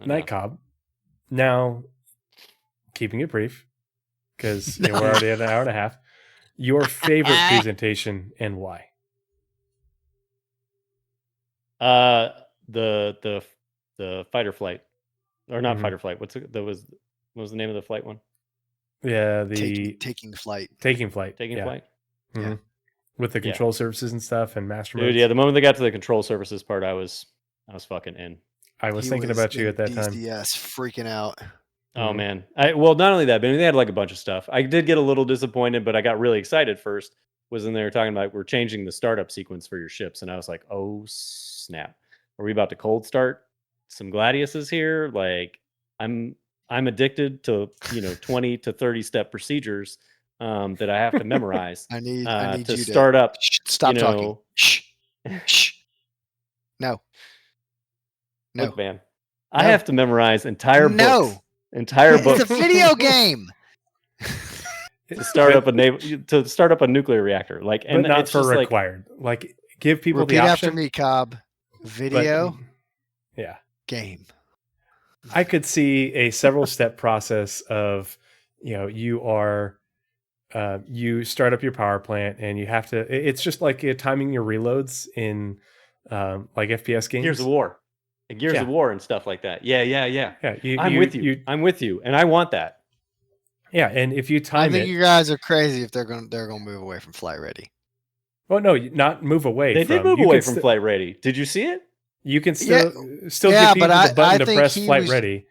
Night Cobb. Now, keeping it brief, because we're already at an hour and a half. Your favorite presentation and why? The fight or flight, or not Mhm. fight or flight. What was the name of the flight one? Yeah, the Taking flight. taking flight. Taking yeah. flight. Mhm. With the Yeah. control surfaces and stuff and master Dude, modes. yeah. The moment they got to the control surfaces part, I was fucking in. I was He thinking about you in at that time. DCS freaking out. Oh Mhm. man. Well, not only that, but they had like a bunch of stuff. I did get a little disappointed, but I got really excited first. Was in there talking about we're changing the startup sequence for your ships, and I was like, oh snap, are we about to cold start some Gladiuses here? Like, I'm addicted to 20 to 30 step procedures that I have to memorize I need to you start up. Shh, stop you talking. know- Shh. Shh. No. No. Look, man, I No. have to memorize entire No. books, entire books. It's a video game. to start up a nuclear reactor, like, But and not it's for just like, required. Like, give people Repeat the after option. me, Cobb. but- Video yeah. game. I could see a several step process of, you are, you start up your power plant and you have to, it's just like timing your reloads in like FPS games. Gears of War, and Gears Yeah. of War and stuff like that. Yeah. Yeah. I'm with you. I'm with you, and I want that. Yeah. And if you I time think it, you guys are crazy if they're gonna move away from flight ready. well, no, not move away. They from, did move you away can from sti- Flight Ready. Did you see it? You can Yeah. still Yeah, give but people I the button to think press he flight was- ready.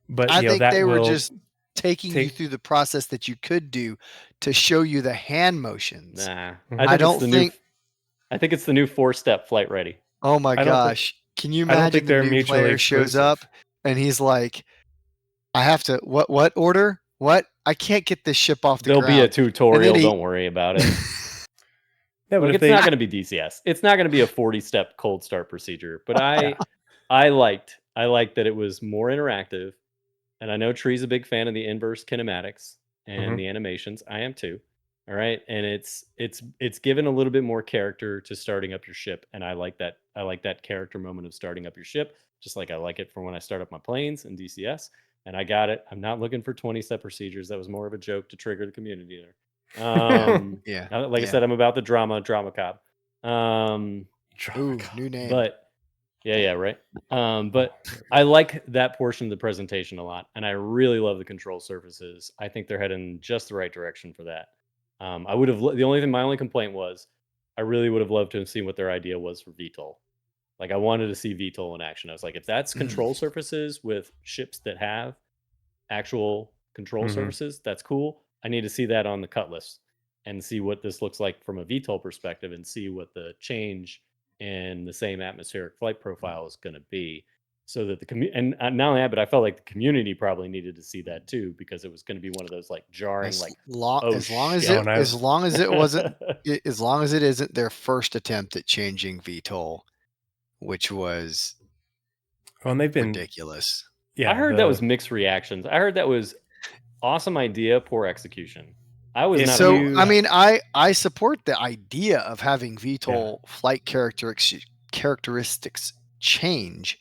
But I think that they were will just taking you through the process that you could do to show you the hand motions. Nah, Mhm. I, I don't it's the think- I think it's the new 4-step Flight Ready. Oh my I don't think- gosh. Can you I don't imagine think the they're new mutually player shows exclusive. up and he's like, I have to what order? What? I can't get this ship off the There'll be a ground. tutorial. he- Don't worry about it. Yeah, but Look, if it's they, not going to be DCS. It's not going to be a 40-step cold start procedure. But I liked that it was more interactive. And I know Tree's a big fan of the inverse kinematics and Mhm. the animations. I am too. All right, and it's given a little bit more character to starting up your ship, and I like that. I like that character moment of starting up your ship, just like I like it for when I start up my planes in DCS. And I got it. I'm not looking for 20-step procedures. That was more of a joke to trigger the community there. Yeah. Like I said, I'm about the drama Cobb. Ooh, new name. But yeah, right. But I like that portion of the presentation a lot, and I really love the control surfaces. I think they're heading just the right direction for that. My only complaint was I really would have loved to have seen what their idea was for VTOL. Like I wanted to see VTOL in action. I was like, if that's control surfaces with ships that have actual control surfaces, that's cool. I need to see that on the Cutlass and see what this looks like from a VTOL perspective and see what the change in the same atmospheric flight profile is going to be. So that the community, and not only that, but I felt like the community probably needed to see that too, because it was going to be one of those like jarring, As like, long oh as long as shit. Yeah, it when I- as long as it wasn't as long as it isn't their first attempt at changing VTOL, which was Well, and they've been ridiculous. Yeah, I heard that was mixed reactions. I heard that was awesome idea, poor execution. I was If not. So you- I mean, I support the idea of having VTOL flight characteristics change,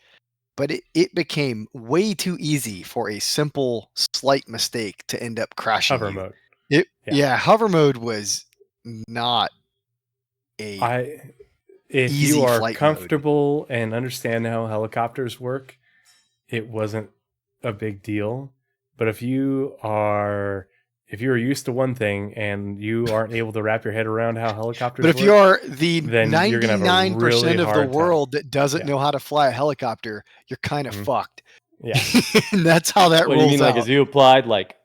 but it became way too easy for a simple slight mistake to end up crashing hover you. mode. Yeah, hover mode was not a If easy you are flight comfortable and understand how helicopters work, it wasn't a big deal. But if you're used to one thing and you aren't able to wrap your head around how helicopters But if work, you are the then you're gonna have a 99% really of the hard time. world that doesn't Yeah. know how to fly a helicopter, you're kind of Mhm. fucked. yeah, And that's how that What do you rolls mean? out. Like, as you applied like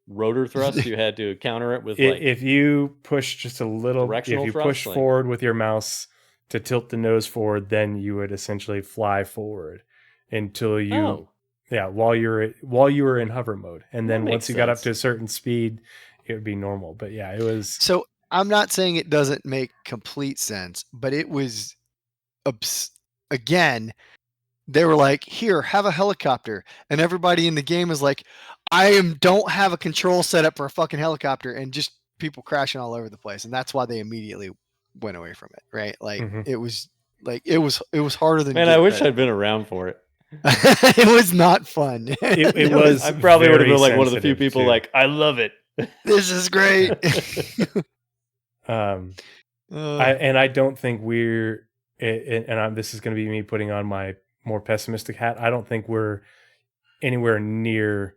rotor thrust, you had to counter it with like. if you push just a little, if Directional you thrust, push like- forward with your mouse to tilt the nose forward, then you would essentially fly forward until you. Oh, Yeah, while you were in hover mode, and That then once makes you got up sense. to a certain speed, it would be normal. But yeah, it was So I'm not saying it doesn't make complete sense, but it was again, they were like, here, have a helicopter. And everybody in the game is like, don't have a control set up for a fucking helicopter, and just people crashing all over the place. And that's why they immediately went away from it. Right. Like Mhm. it was harder than man, you I give wish credit. I'd been around for it. It was not fun. It was I probably would have very been like one of the few sensitive, people too. like, I love it. This is great. I don't think we're this is going to be me putting on my more pessimistic hat. I don't think we're anywhere near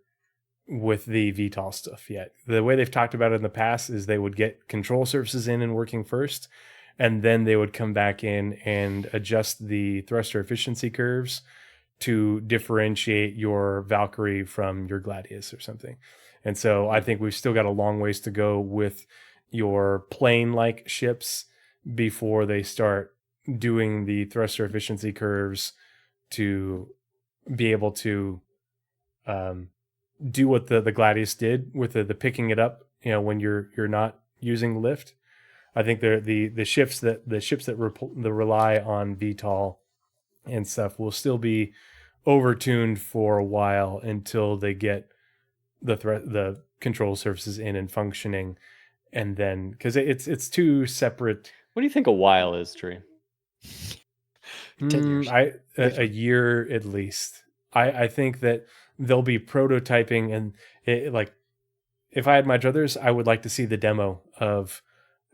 with the VTOL stuff yet. The way they've talked about it in the past is they would get control surfaces in and working first, and then they would come back in and adjust the thruster efficiency curves to differentiate your Valkyrie from your Gladius or something. And so I think we've still got a long ways to go with your plane-like ships before they start doing the thruster efficiency curves to be able to do what the Gladius did with the picking it up, when you're not using lift. I think the ships that rely on VTOL and stuff will still be overtuned for a while until they get the control surfaces in and functioning, and then because it's two separate. What do you think a while is, Tree? 10 years. A year at least. I think that they'll be prototyping, and if I had my druthers, I would like to see the demo of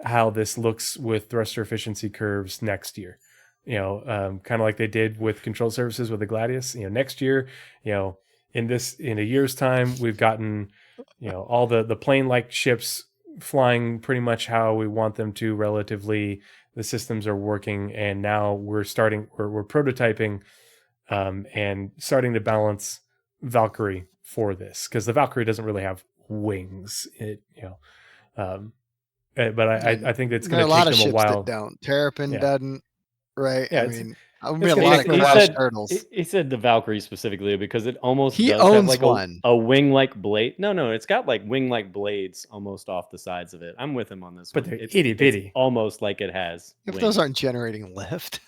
how this looks with thruster efficiency curves next year. Kind of like they did with control surfaces with the Gladius. Next year, in a year's time, we've gotten, all the plane-like ships flying pretty much how we want them to relatively. The systems are working, and now we're prototyping and starting to balance Valkyrie for this, because the Valkyrie doesn't really have wings. But I think it's going to take them a while. That don't. Terrapin Yeah. doesn't, right? Yeah, I it's- mean, I mean it's a gonna lot take of them a crash while. turtles. He said the Valkyrie specifically because it almost He does have owns like one. a wing-like blade. No, it's got like wing-like blades almost off the sides of it. I'm with him on this But one. they're It's itty-bitty. almost like it has If wings. those aren't generating lift.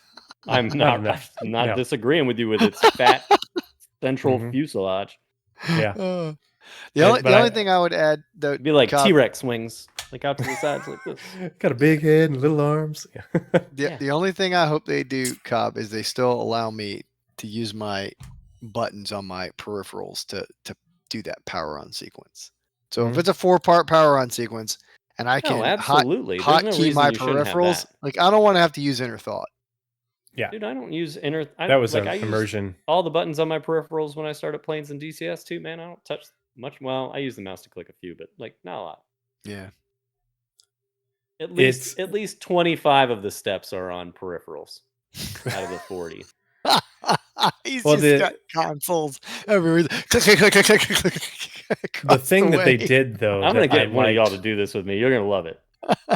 I'm Not not enough. I'm not No. disagreeing with you with its fat central Mhm. fuselage. Yeah. The Yeah, only, but the only thing I would add, though, It'd be like Cobb, T-Rex wings, like out to the sides like this. Got a big head and little arms. the only thing I hope they do, Cobb, is they still allow me to use my buttons on my peripherals to do that power on sequence. So if Mhm. it's a 4-part power on sequence, and I can No, absolutely. There's no hotkey reason my you shouldn't have peripherals, that. like I don't want to have to use inner thought. Yeah. Dude, I don't use inner. That was like an I use immersion. all the buttons on my peripherals when I started planes in DCS too, man. I don't touch much. Well, I use the mouse to click a few, but like not a lot. Yeah. At least 25 of the steps are on peripherals out of the 40. He's Well, just got consoles everywhere. the thing that they did though, I'm gonna that I get one of y'all to liked, do this with me. You're gonna love it.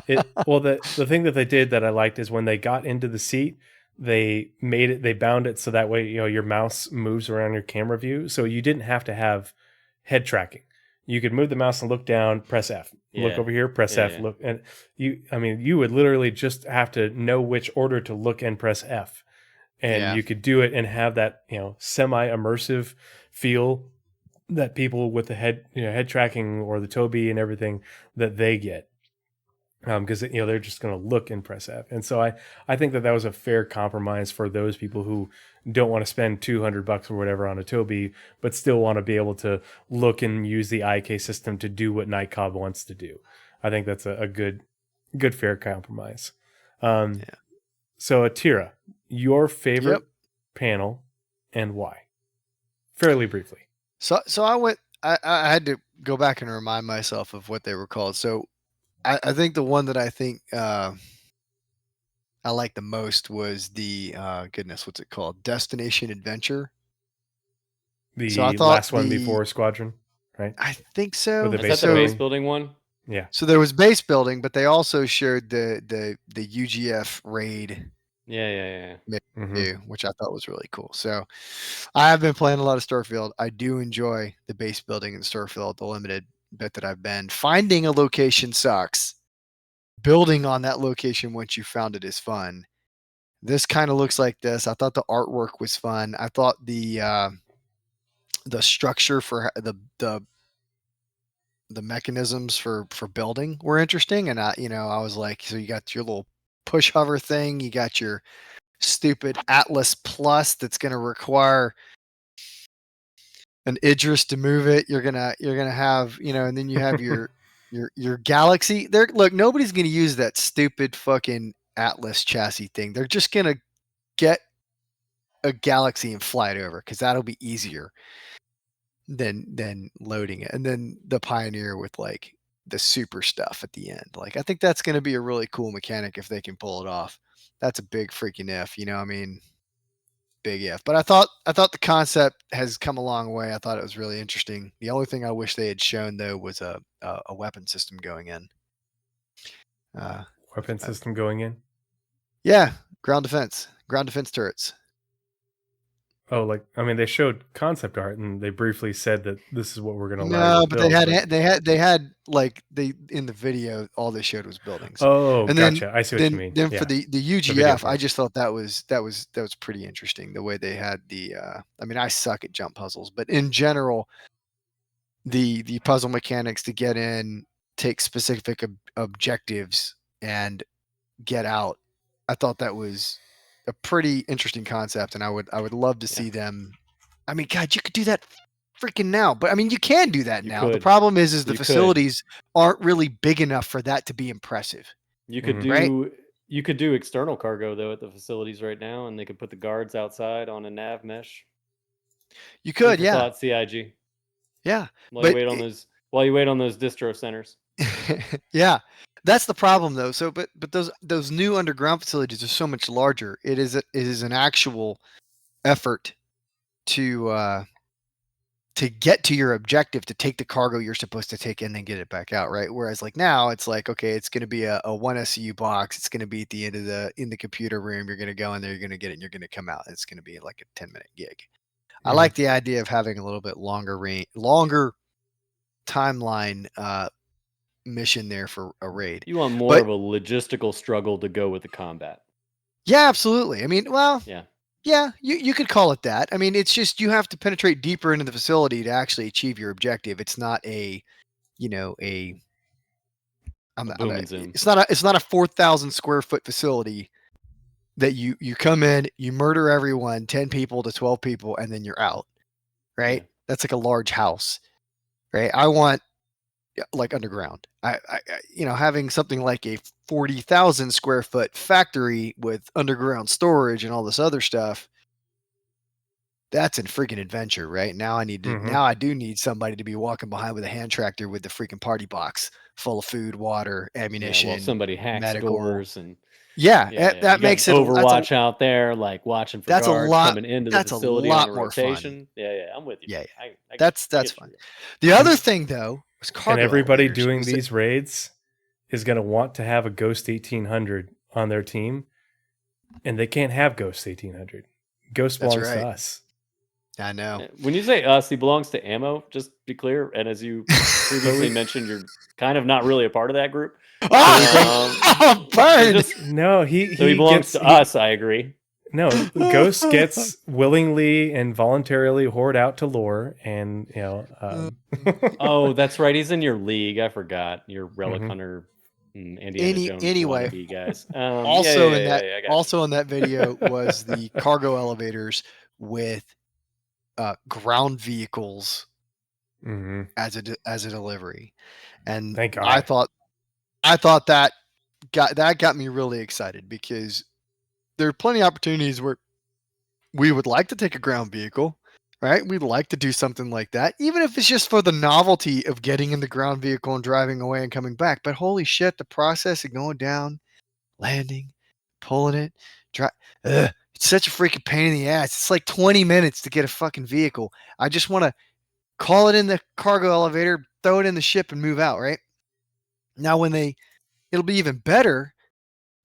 the thing that they did that I liked is when they got into the seat, they bound it so that way, you know, your mouse moves around your camera view, so you didn't have to have head tracking. You could move the mouse and look down, press F, look Yeah. over here, press F, Yeah. look, and you would literally just have to know which order to look and press F, and Yeah. you could do it and have that, you know, semi-immersive feel that people with the head tracking or the Tobii and everything that they get. Because you know they're just going to look and press F, and so I think that was a fair compromise for those people who don't want to spend $200 or whatever on a Tobii, but still want to be able to look and use the IK system to do what Nightcob wants to do. I think that's a good fair compromise. So Attira, your favorite panel and why? Fairly briefly. So I had to go back and remind myself of what they were called. So I think the one that I think I like the most was the what's it called? Destination Adventure. The So I thought last one before Squadron, right? I think so. With the Is that the base building one? Yeah. So there was base building, but they also showed the UGF raid. Yeah. Too, which I thought was really cool. So I have been playing a lot of Starfield. I do enjoy the base building in Starfield, the limited bit that I've been. Finding a location sucks. Building on that location once you found it is fun. This kind of looks like this. I thought the artwork was fun. I thought the structure for the mechanisms for building were interesting. And I was like, so you got your little push hover thing, you got your stupid Atlas Plus that's going to require an Idris to move it. You're gonna have, and then you have your Galaxy. There, look, nobody's going to use that stupid fucking Atlas chassis thing. They're just going to get a Galaxy and fly it over because that'll be easier than loading it. And then the Pioneer with like the super stuff at the end. Like I think that's going to be a really cool mechanic if they can pull it off. That's a big freaking if, big if. But I thought the concept has come a long way. I thought it was really interesting. The only thing I wish they had shown though was a weapon system going in. Weapon system going in? Yeah, ground defense turrets. Oh, they showed concept art and they briefly said that this is what we're going to learn. No, but they had like in the video all they showed was buildings. Oh, and gotcha. Then, I see what you mean. Then for the UGF, I just thought that was pretty interesting the way they had the. I suck at jump puzzles, but in general, the puzzle mechanics to get in, take specific objectives, and get out. I thought that was a pretty interesting concept, and I would love to see them. I mean, God, you could do that freaking now, but I mean, you can do that now. The problem is the facilities aren't really big enough for that to be impressive. You could do you could do external cargo though at the facilities right now, and they could put the guards outside on a nav mesh. You could, yeah. CIG. Yeah. While you wait on those distro centers. Yeah. That's the problem though. So but those new underground facilities are so much larger. It is an actual effort to get to your objective, to take the cargo you're supposed to take and then get it back out, right? Whereas like now it's like, okay, it's going to be a 1 SCU box. It's going to be at the end of in the computer room. You're going to go in there, you're going to get it, and you're going to come out. It's going to be like a 10-minute gig. Mm-hmm. I like the idea of having a little bit longer timeline mission there for a raid. You want more of a logistical struggle to go with the combat. Yeah, absolutely. I mean, well, yeah. Yeah, you could call it that. I mean, it's just you have to penetrate deeper into the facility to actually achieve your objective. It's not it's not a 4,000 square foot facility that you come in, you murder everyone, 10 people to 12 people, and then you're out. Right? Yeah. That's like a large house. Right? I want like underground. I having something like a 40,000 square foot factory with underground storage and all this other stuff. that's in freaking adventure, right? Now I need to. Mhm. Now I do need somebody to be walking behind with a hand tractor with the freaking party box full of food, water, Yeah, ammunition, well, somebody hacks medical. doors and Yeah, yeah, that you got makes it. Overwatch out there, like watching for That's a guards lot. coming into the That's a facility on a lot more fun. rotation. Yeah, I'm with you. Yeah, I get that's you. I get fun. you. The other thing though was And cargo everybody elevators. doing Was these raids is going to want to have a Ghost 1800 on their team, and they can't have Ghost 1800. Ghost That's belongs right. to us. I know. When you say us, he belongs to Ammo, just be clear. And as you previously mentioned, you're kind of not really a part of that group. Oh, burn! No, he belongs to us, I agree. No, Ghost gets willingly and voluntarily hoard out to lore, and Oh, that's right. He's in your league. I forgot. Your Relic Mhm. Hunter, Indiana Jones Anyway, wannabe guys. also I in that got you. also in that video was the cargo elevators with ground vehicles Mhm. as a delivery, and Thank God. I thought that got me really excited, because there are plenty of opportunities where we would like to take a ground vehicle, right? We'd like to do something like that, even if it's just for the novelty of getting in the ground vehicle and driving away and coming back. But holy shit, the process of going down, landing, pulling it, it's such a freaking pain in the ass. It's like 20 minutes to get a fucking vehicle. I just want to call it in the cargo elevator, throw it in the ship, and move out, right? Now, it'll be even better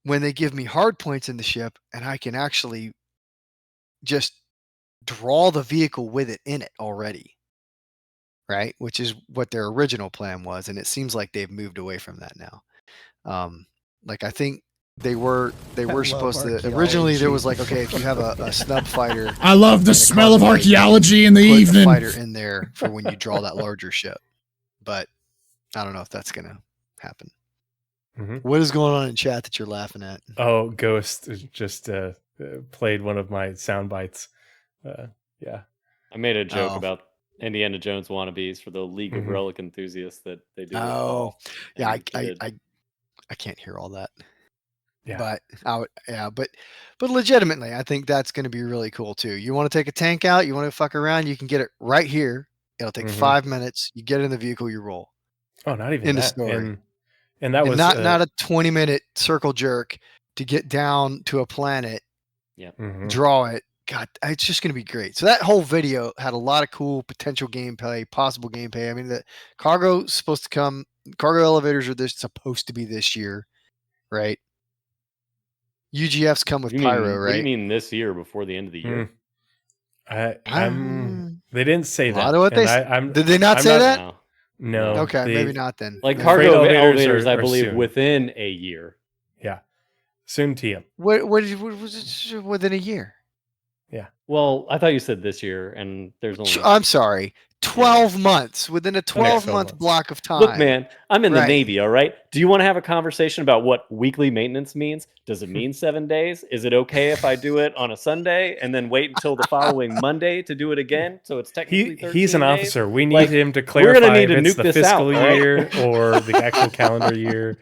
when they give me hard points in the ship and I can actually just draw the vehicle with it in it already, right? Which is what their original plan was, and it seems like they've moved away from that now. Like I think they were supposed to originally. There was like, okay, if you have a snub fighter, I love the smell of archaeology in the put evening. a fighter in there for when you draw that larger ship, but I don't know if that's gonna happen. Mhm. What is going on in chat that you're laughing at? Oh, Ghost just played one of my sound bites. Yeah. I made a joke Oh. about Indiana Jones wannabes for the League of Mhm. Relic enthusiasts that they do. Oh, yeah, and I can't hear all that. Yeah. But legitimately, I think that's going to be really cool too. You want to take a tank out, you want to fuck around, you can get it right here. It'll take Mhm. 5 minutes. You get in the vehicle, you roll. Oh, not even In the that. story. And that And was not a 20-minute circle jerk to get down to a planet, mhm. draw it. God, it's just going to be great. So that whole video had a lot of cool potential gameplay, possible gameplay. I mean, the cargo's supposed to come. Cargo elevators are supposed to be this year, right? UGF's come with Pyro, right? What do you mean this year before the end of the year? They didn't say A lot that. of what And did they not say that? No. Okay, maybe not then. Like the cargo freight elevators, I are believe, soon. within a year. Yeah. Soon TM. What was it within a year? Yeah. Well, I thought you said this year, and there's only. I'm sorry. 12 months, within a 12-month block of time. Look, man, I'm in the Right. Navy, all right? Do you want to have a conversation about what weekly maintenance means? Does it mean 7 days? Is it okay if I do it on a Sunday and then wait until the following Monday to do it again? So it's technically 13 He's an days? officer. We need Like, him to we're clarify gonna need to if it's nuke the this fiscal out, all right? year or the actual calendar year.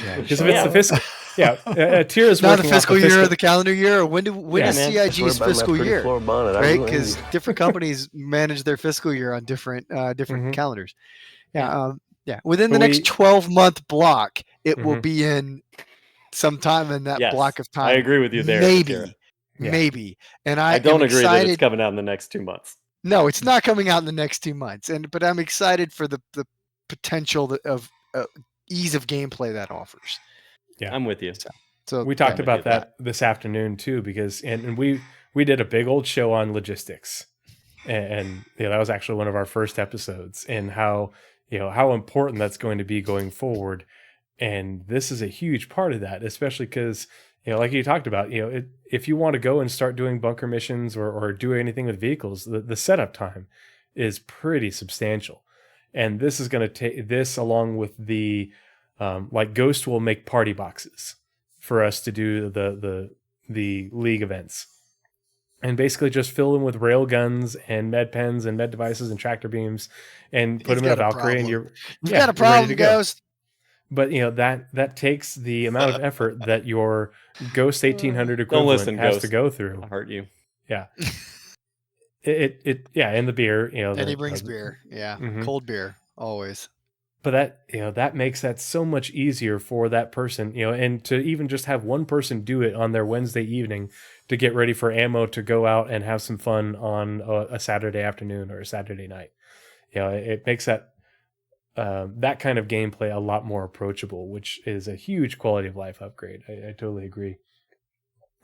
Yeah, because if it's the fiscal, Attira's not the working fiscal off the year or the calendar year, or when is man. CIG's fiscal year? Right? Right, because different companies manage their fiscal year on different calendars. Within the next 12-month block, it will be in sometime in that block of time. I agree with you there. Maybe. And I don't agree that it's coming out in the next 2 months. No, it's not coming out in the next 2 months. But I'm excited for the potential of ease of gameplay that offers. Yeah, I'm with you. So we talked about that this afternoon too, because and we did a big old show on logistics, and that was actually one of our first episodes, and how important that's going to be going forward. And this is a huge part of that, especially because like you talked about, if you want to go and start doing bunker missions or do anything with vehicles, the setup time is pretty substantial. And this is going to take this along with the like Ghost will make party boxes for us to do the league events, and basically just fill them with rail guns and med pens and med devices and tractor beams, and put them in a Valkyrie, and you've got a problem, Ghost. But that takes the amount of effort that your Ghost 1800 equivalent has to go through. I'll hurt you. Yeah. and the beer, And he brings beer. Yeah. Mhm. Cold beer. Always. But that makes that so much easier for that person, and to even just have one person do it on their Wednesday evening to get ready for ammo to go out and have some fun on a Saturday afternoon or a Saturday night. It makes that kind of gameplay a lot more approachable, which is a huge quality of life upgrade. I totally agree.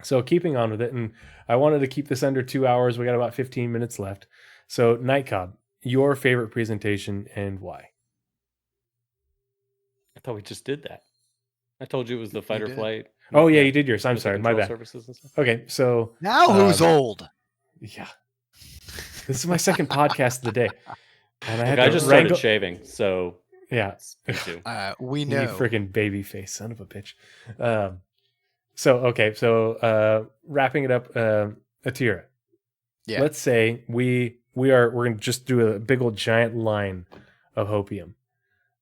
So keeping on with it, and I wanted to keep this under 2 hours. We got about 15 minutes left. So Nightcob, your favorite presentation and why? I thought we just did that. I told you it was the fight or did. flight. Oh yeah, you did yours. I'm with the sorry, my control bad. Services and stuff. Okay, so Now who's Um, old? yeah, this is my second podcast of the day, and I had Look, I to just wrangle. started shaving, so Yeah, it's me too. We you know. freaking baby face, son of a bitch. So wrapping it up, Attira. Yeah. Let's say we're gonna just do a big old giant line of hopium.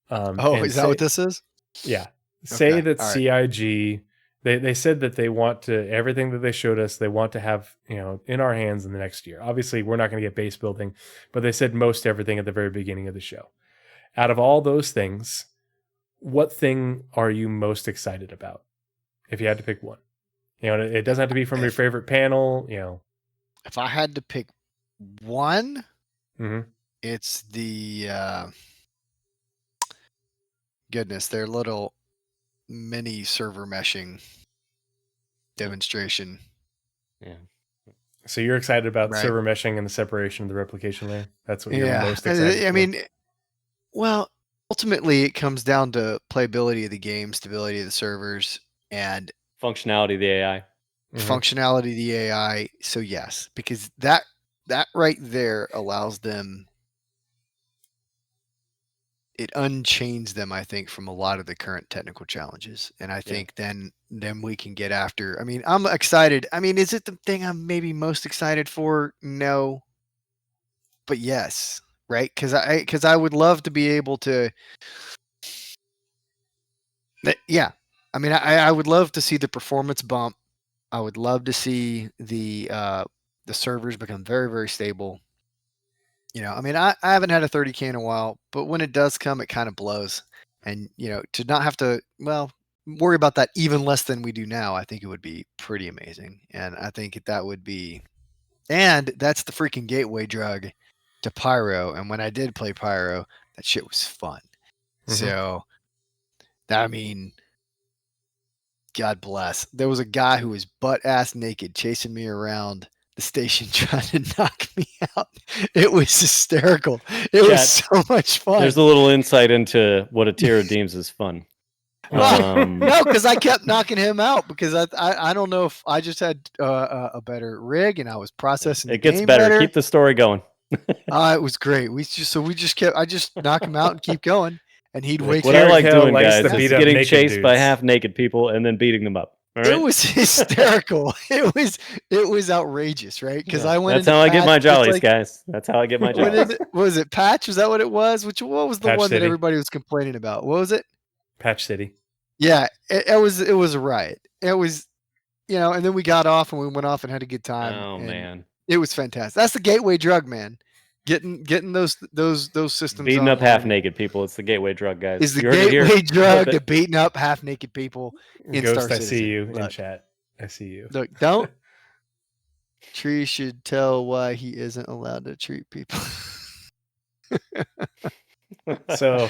And Is that what this is? Yeah. Say Okay, that all right. CIG, they said that they want to, everything that they showed us, they want to have, in our hands in the next year. Obviously, we're not going to get base building, but they said most everything at the very beginning of the show. Out of all those things, what thing are you most excited about? If you had to pick one. It doesn't have to be from your favorite panel, If I had to pick one, Mhm. it's the goodness, their little mini server meshing demonstration. Yeah. So you're excited about Right. server meshing and the separation of the replication layer? That's what you're Yeah. most excited I for? mean, well, ultimately it comes down to playability of the game, stability of the servers, and Functionality of the AI. Mhm. functionality of the AI. So yes, because that right there allows them, it unchains them, I think, from a lot of the current technical challenges. And I think then we can get after. I mean, I'm excited. I mean, is it the thing I'm maybe most excited for? No. But yes, right? Because I would love to be able to. Yeah, I mean, I would love to see the performance bump. I would love to see the servers become very, very stable. I mean, I haven't had a 30K in a while, but when it does come, it kind of blows. And to not have to worry about that even less than we do now, I think it would be pretty amazing. And I think that would be, and that's the freaking gateway drug to Pyro. And when I did play Pyro, that shit was fun. Mhm. So, I mean, God bless. There was a guy who was butt ass naked chasing me around the station trying to knock me out. It was hysterical. It was so much fun. There's a little insight into what Attira deems as fun. No, because I kept knocking him out because I don't know if I just had a better rig and I was processing. It gets better. Keep the story going. It was great. We just kept. I just knock him out and keep going, and he'd wake. What I like Kell doing, likes guys, to is beat up getting naked chased by dudes. half naked people and then beating them up. All right? It was hysterical. It was outrageous, right? Because I went. That's how I get my jollies, like, guys. That's how I get my jollies. Was it Patch? Was that what it was? What was the Patch one City. that everybody was complaining about? What was it? Patch City. Yeah, it was a riot. It was, and then we got off and we went off and had a good time. Oh and man, it was fantastic. That's the gateway drug, man. Getting those systems beating up half online naked people. It's the gateway drug, guys. is the You heard it here. gateway drug Flip to it. beating up half naked people in Ghost, Star I Citizen. see you in Look. chat. I see you. Look, don't. Tree should tell why he isn't allowed to treat people. So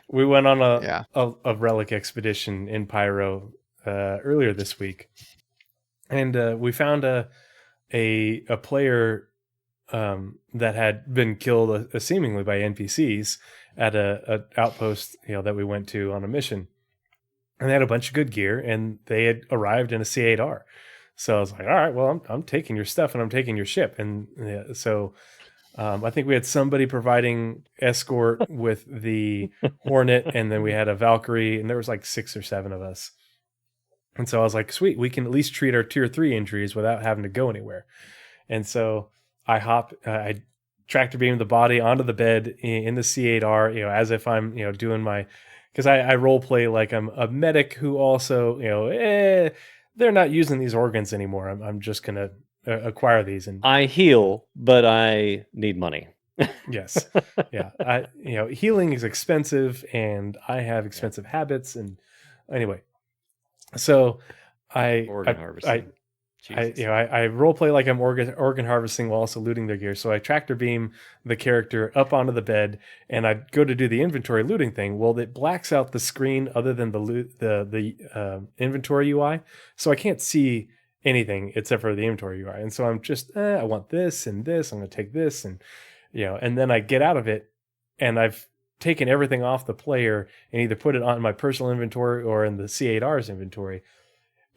we went on Yeah. a relic expedition in Pyro earlier this week, and we found a player that had been killed seemingly by NPCs at a outpost that we went to on a mission, and they had a bunch of good gear, and they had arrived in a C8R. So I was like, all right, well, I'm taking your stuff and I'm taking your ship, and so. I think we had somebody providing escort with the Hornet, and then we had a Valkyrie, and there was like 6 or 7 of us. And so I was like, sweet, we can at least treat our tier 3 injuries without having to go anywhere. And so I tractor beam the body onto the bed in the C8R, as if I'm, doing my, because I role play like I'm a medic who also, they're not using these organs anymore. I'm just going to acquire these. And I heal, but I need money. yes, yeah, healing is expensive, and I have expensive habits. And anyway, so Organ harvesting. I role play like I'm organ harvesting while also looting their gear. So I tractor beam the character up onto the bed, and I go to do the inventory looting thing. Well, it blacks out the screen other than the inventory UI, so I can't see anything except for the inventory UI. And so I'm just I want this and this. I'm going to take this, and and then I get out of it, and I've taken everything off the player and either put it on my personal inventory or in the C8R's inventory.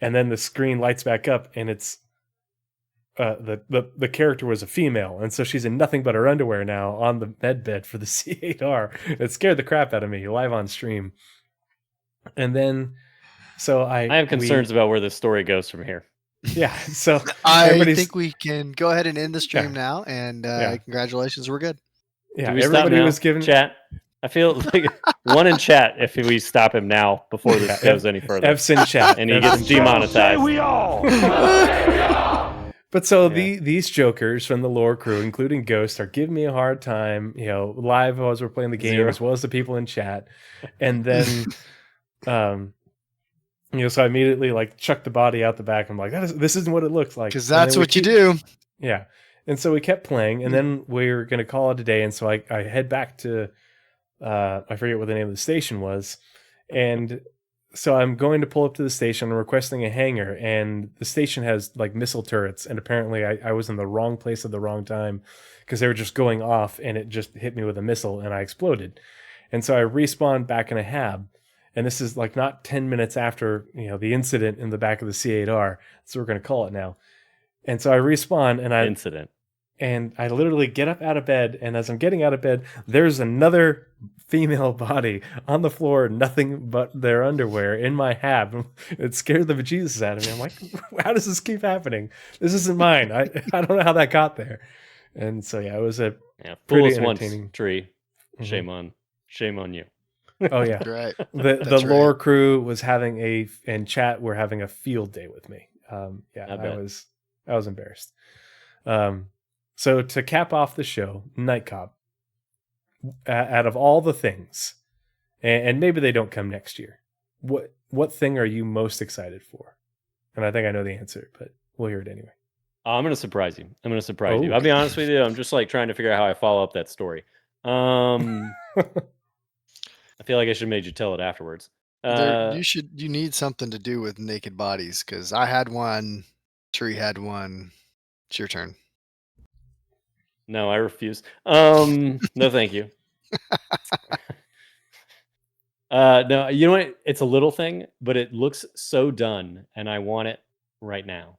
And then the screen lights back up, and it's the character was a female, and so she's in nothing but her underwear now on the bed for the C8R. It scared the crap out of me live on stream. And then, so I have concerns about where the story goes from here. Yeah, so I think we can go ahead and end the stream now, and Yeah. congratulations, we're good. Yeah, Do we stop everybody now? was given Chat. I feel like one in chat if we stop him now before this goes any further. Ev's in chat, and he gets demonetized. we all. But so these jokers from the lore crew, including Ghost, are giving me a hard time, live as we're playing the game, as well as the people in chat. And then, so I immediately chuck the body out the back. I'm like, this isn't what it looks like. Because that's what you do. Yeah. And so we kept playing, and then we're going to call it a day. And so I head back to, I forget what the name of the station was. And so I'm going to pull up to the station. I'm requesting a hangar, and the station has missile turrets. And apparently I was in the wrong place at the wrong time because they were just going off, and it just hit me with a missile and I exploded. And so I respawned back in a hab. And this is not 10 minutes after, the incident in the back of the C8R. So we're going to call it now. And so I respawn and I literally get up out of bed. And as I'm getting out of bed, there's another female body on the floor, nothing but their underwear in my hab. It scared the bejesus out of me. I'm like, how does this keep happening? This isn't mine. I don't know how that got there. And so, it was a pretty entertaining tree. Mm-hmm. Shame on you. Oh yeah. Right. The lore crew was having and chat were having a field day with me. I was embarrassed. So to cap off the show, Night Cop, out of all the things, and maybe they don't come next year, what thing are you most excited for? And I think I know the answer, but we'll hear it anyway. I'm going to surprise you. I'll be honest with you. I'm just trying to figure out how I follow up that story. I feel like I should have made you tell it afterwards. You need something to do with naked bodies, because I had one, Tree had one. It's your turn. No, I refuse. No, thank you. No, you know what? It's a little thing, but it looks so done, and I want it right now.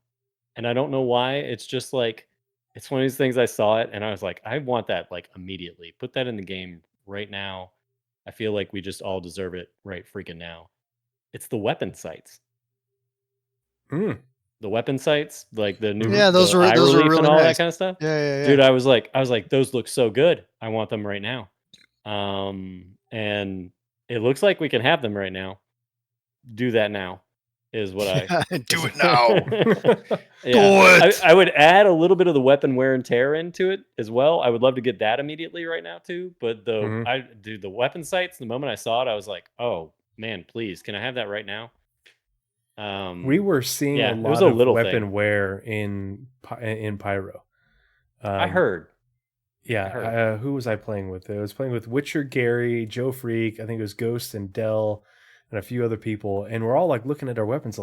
And I don't know why. It's just it's one of these things. I saw it, and I was like, I want that immediately. Put that in the game right now. I feel like we just all deserve it right freaking now. It's the weapon sights. The weapon sights, the new those were really and all nice. that kind of stuff. Yeah. Dude, I was like, those look so good. I want them right now. And it looks like we can have them right now. Do that now is what I do it now. Yeah. I would add a little bit of the weapon wear and tear into it as well. I would love to get that immediately right now too. But the weapon sights, the moment I saw it, I was like, oh man, please, can I have that right now? We were seeing a lot of weapon wear in Pyro. I heard. Yeah, who was I playing with? I was playing with Witcher, Gary, Joe Freak. I think it was Ghost and Dell, and a few other people. And we're all looking at our weapons,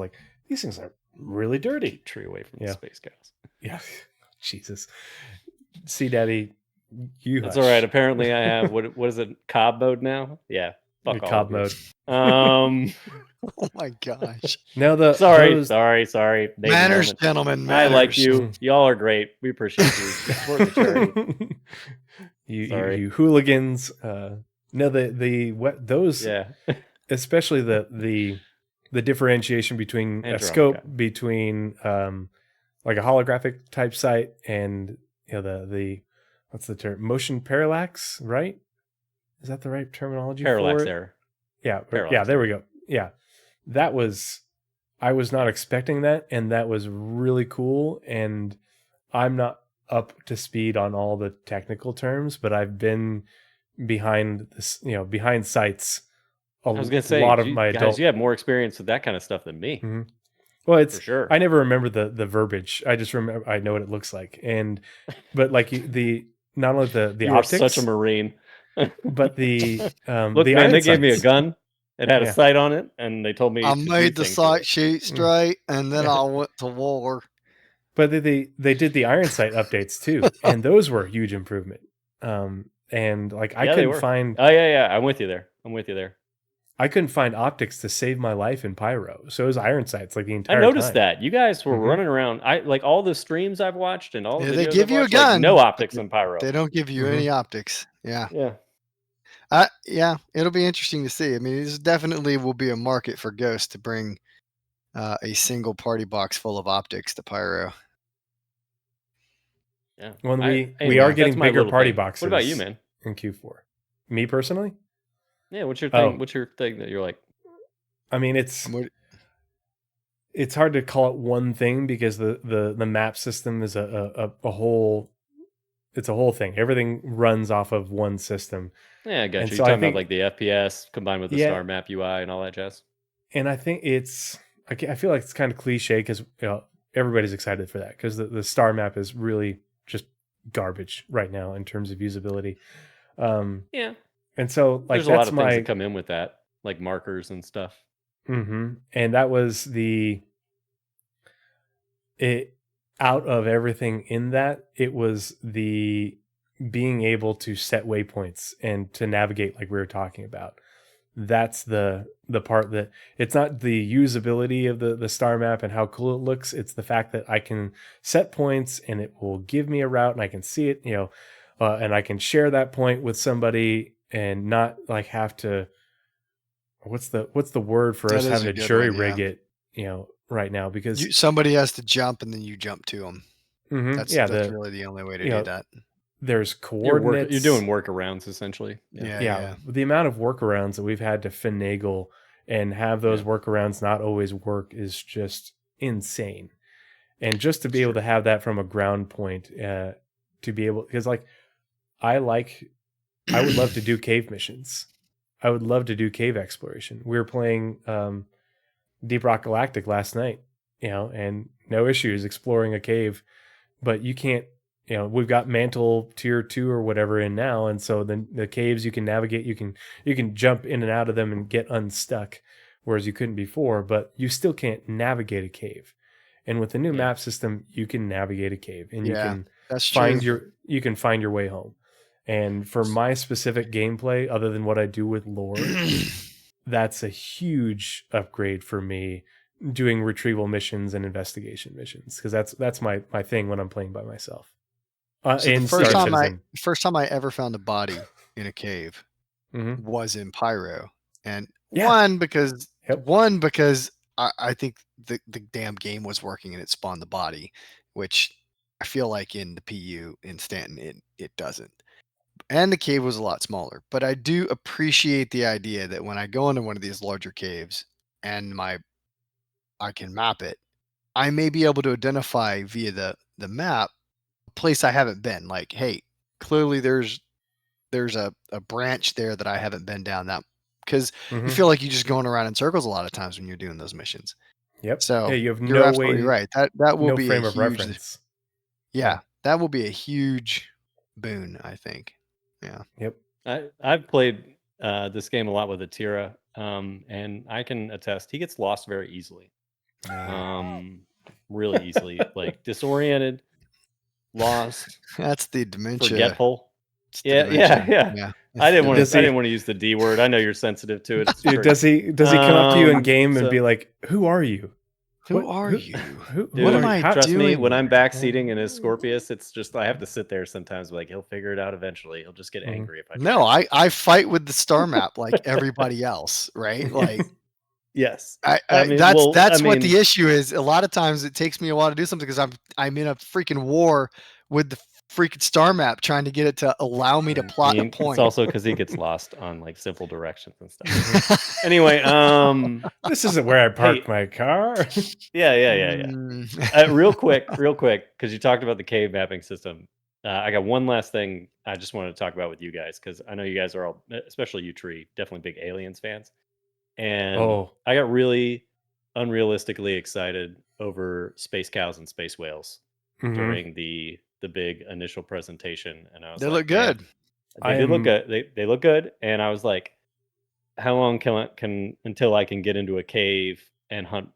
these things are really dirty. Keep tree away from the space cows. Yeah, Jesus. See, Daddy, you. That's all right. Apparently, I have what is it? Cobb mode now? Yeah. Fuck all Cobb mode. Oh my gosh. No, sorry. Manners, gentlemen. Manners. I like you. Y'all are great. We appreciate you. Support the charity. you hooligans. No, those. Yeah. Especially the differentiation between a scope, between a holographic type sight, and the what's the term? Motion parallax, right? Is that the right terminology? Parallax for it? error. Yeah. Yeah. There we go. Yeah. I was not expecting that, and that was really cool. And I'm not up to speed on all the technical terms, but I've been behind this, behind sites a I was gonna say, lot of my adult. you have more experience with that kind of stuff than me, Mhm. Well, for sure. I never remember the verbiage. I just remember I know what it looks like, but like not only the You are optics, such a Marine. but the Look, the man, iron they gave me a sights. gun. It had a Yeah. sight on it, and they told me I to do made the things with sight it. sheet straight, and then I went to war. But they did the iron sight updates too, and those were a huge improvement. And like I Yeah, they couldn't were. find Oh yeah. I'm with you there. I couldn't find optics to save my life in Pyro. So it was iron sights like the I entire noticed time. that you guys were Mhm. running around. I like all the streams I've watched and all the Yeah, videos they give I've you a watched, like, gun. no optics in Pyro. They don't give you any optics. Yeah. Yeah. Yeah, it'll be interesting to see. I mean, this definitely will be a market for Ghost to bring a single party box full of optics to Pyro. Yeah. When we Anyway, are that's getting my bigger little party thing. boxes. What about you, man? In Q4, me personally, Yeah, what's your thing? Oh. What's your thing that you're like? I mean it's hard to call it one thing because the map system is a whole. It's a whole thing. Everything runs off of one system. Yeah, I got And you. so You're I talking think- about like the FPS combined with the Yeah. star map UI and all that jazz. And I think I feel like it's kind of cliche because everybody's excited for that because the star map is really just garbage right now in terms of usability. Yeah, And so like there's a lot that's of things that come in with that, like markers and stuff. And that was out of everything in that, it was the being able to set waypoints and to navigate like we were talking about. That's the part that it's not the usability of the star map and how cool it looks. It's the fact that I can set points and it will give me a route and I can see it, and I can share that point with somebody and not like have to. What's the word for That us is having a to good jury one, rig it, right now because somebody has to jump and then you jump to them. That's the really the only way to you do know, that. there's coordinates. You're doing workarounds essentially. Yeah. The amount of workarounds that we've had to finagle and have those workarounds not always work is just insane. And just to be able to have that from a ground point, to be able, because like I would love to do cave missions. I would love to do cave exploration. We were playing Deep Rock Galactic last night, and no issues exploring a cave, but you can't. We've got Mantle Tier 2 or whatever in now, and so the caves you can navigate, you can jump in and out of them and get unstuck, whereas you couldn't before. But you still can't navigate a cave. And with the new map system, you can navigate a cave, and you can find your way home. And for my specific gameplay, other than what I do with lore, that's a huge upgrade for me doing retrieval missions and investigation missions because that's my thing when I'm playing by myself. So the first time I ever found a body in a cave was in Pyro, and one because I think the damn game was working and it spawned the body, which I feel like in the PU in Stanton it doesn't. And the cave was a lot smaller, but I do appreciate the idea that when I go into one of these larger caves and I can map it, I may be able to identify via the map a place I haven't been. Like, hey, clearly there's a branch there that I haven't been down that, because you feel like you're just going around in circles a lot of times when you're doing those missions. Yep. So you have you're absolutely right. That will be frame a of huge reference. Yeah, that will be a huge boon, I think. Yeah. Yep. I've played this game a lot with Attira, and I can attest he gets lost very easily. Really easily, like disoriented, lost. That's the dementia. Forgetful. Yeah. I didn't want to use the D word. I know you're sensitive to it. Dude, does he come up to you in game and be like, "Who are you? Who are you? Dude, what am I trust doing? me, when I'm backseating in his Scorpius, it's just I have to sit there sometimes. Like he'll figure it out eventually. He'll just get angry if I. No, I fight with the star map like everybody else, right? Like, yes, that's what the issue is. A lot of times it takes me a while to do something because I'm in a freaking war with the freaking star map trying to get it to allow me to plot a It's point. also because he gets lost on like simple directions and stuff. Anyway, This isn't where I parked Hey. my car. yeah. Real quick, because you talked about the cave mapping system. I got one last thing I just wanted to talk about with you guys, because I know you guys are all, especially you, Tree, definitely big Aliens fans. And Oh. I got really unrealistically excited over space cows and space whales Mhm. during the big initial presentation, and I was They like, look "Man, good. they did look good. They look good." And I was like, how long can until I can get into a cave and hunt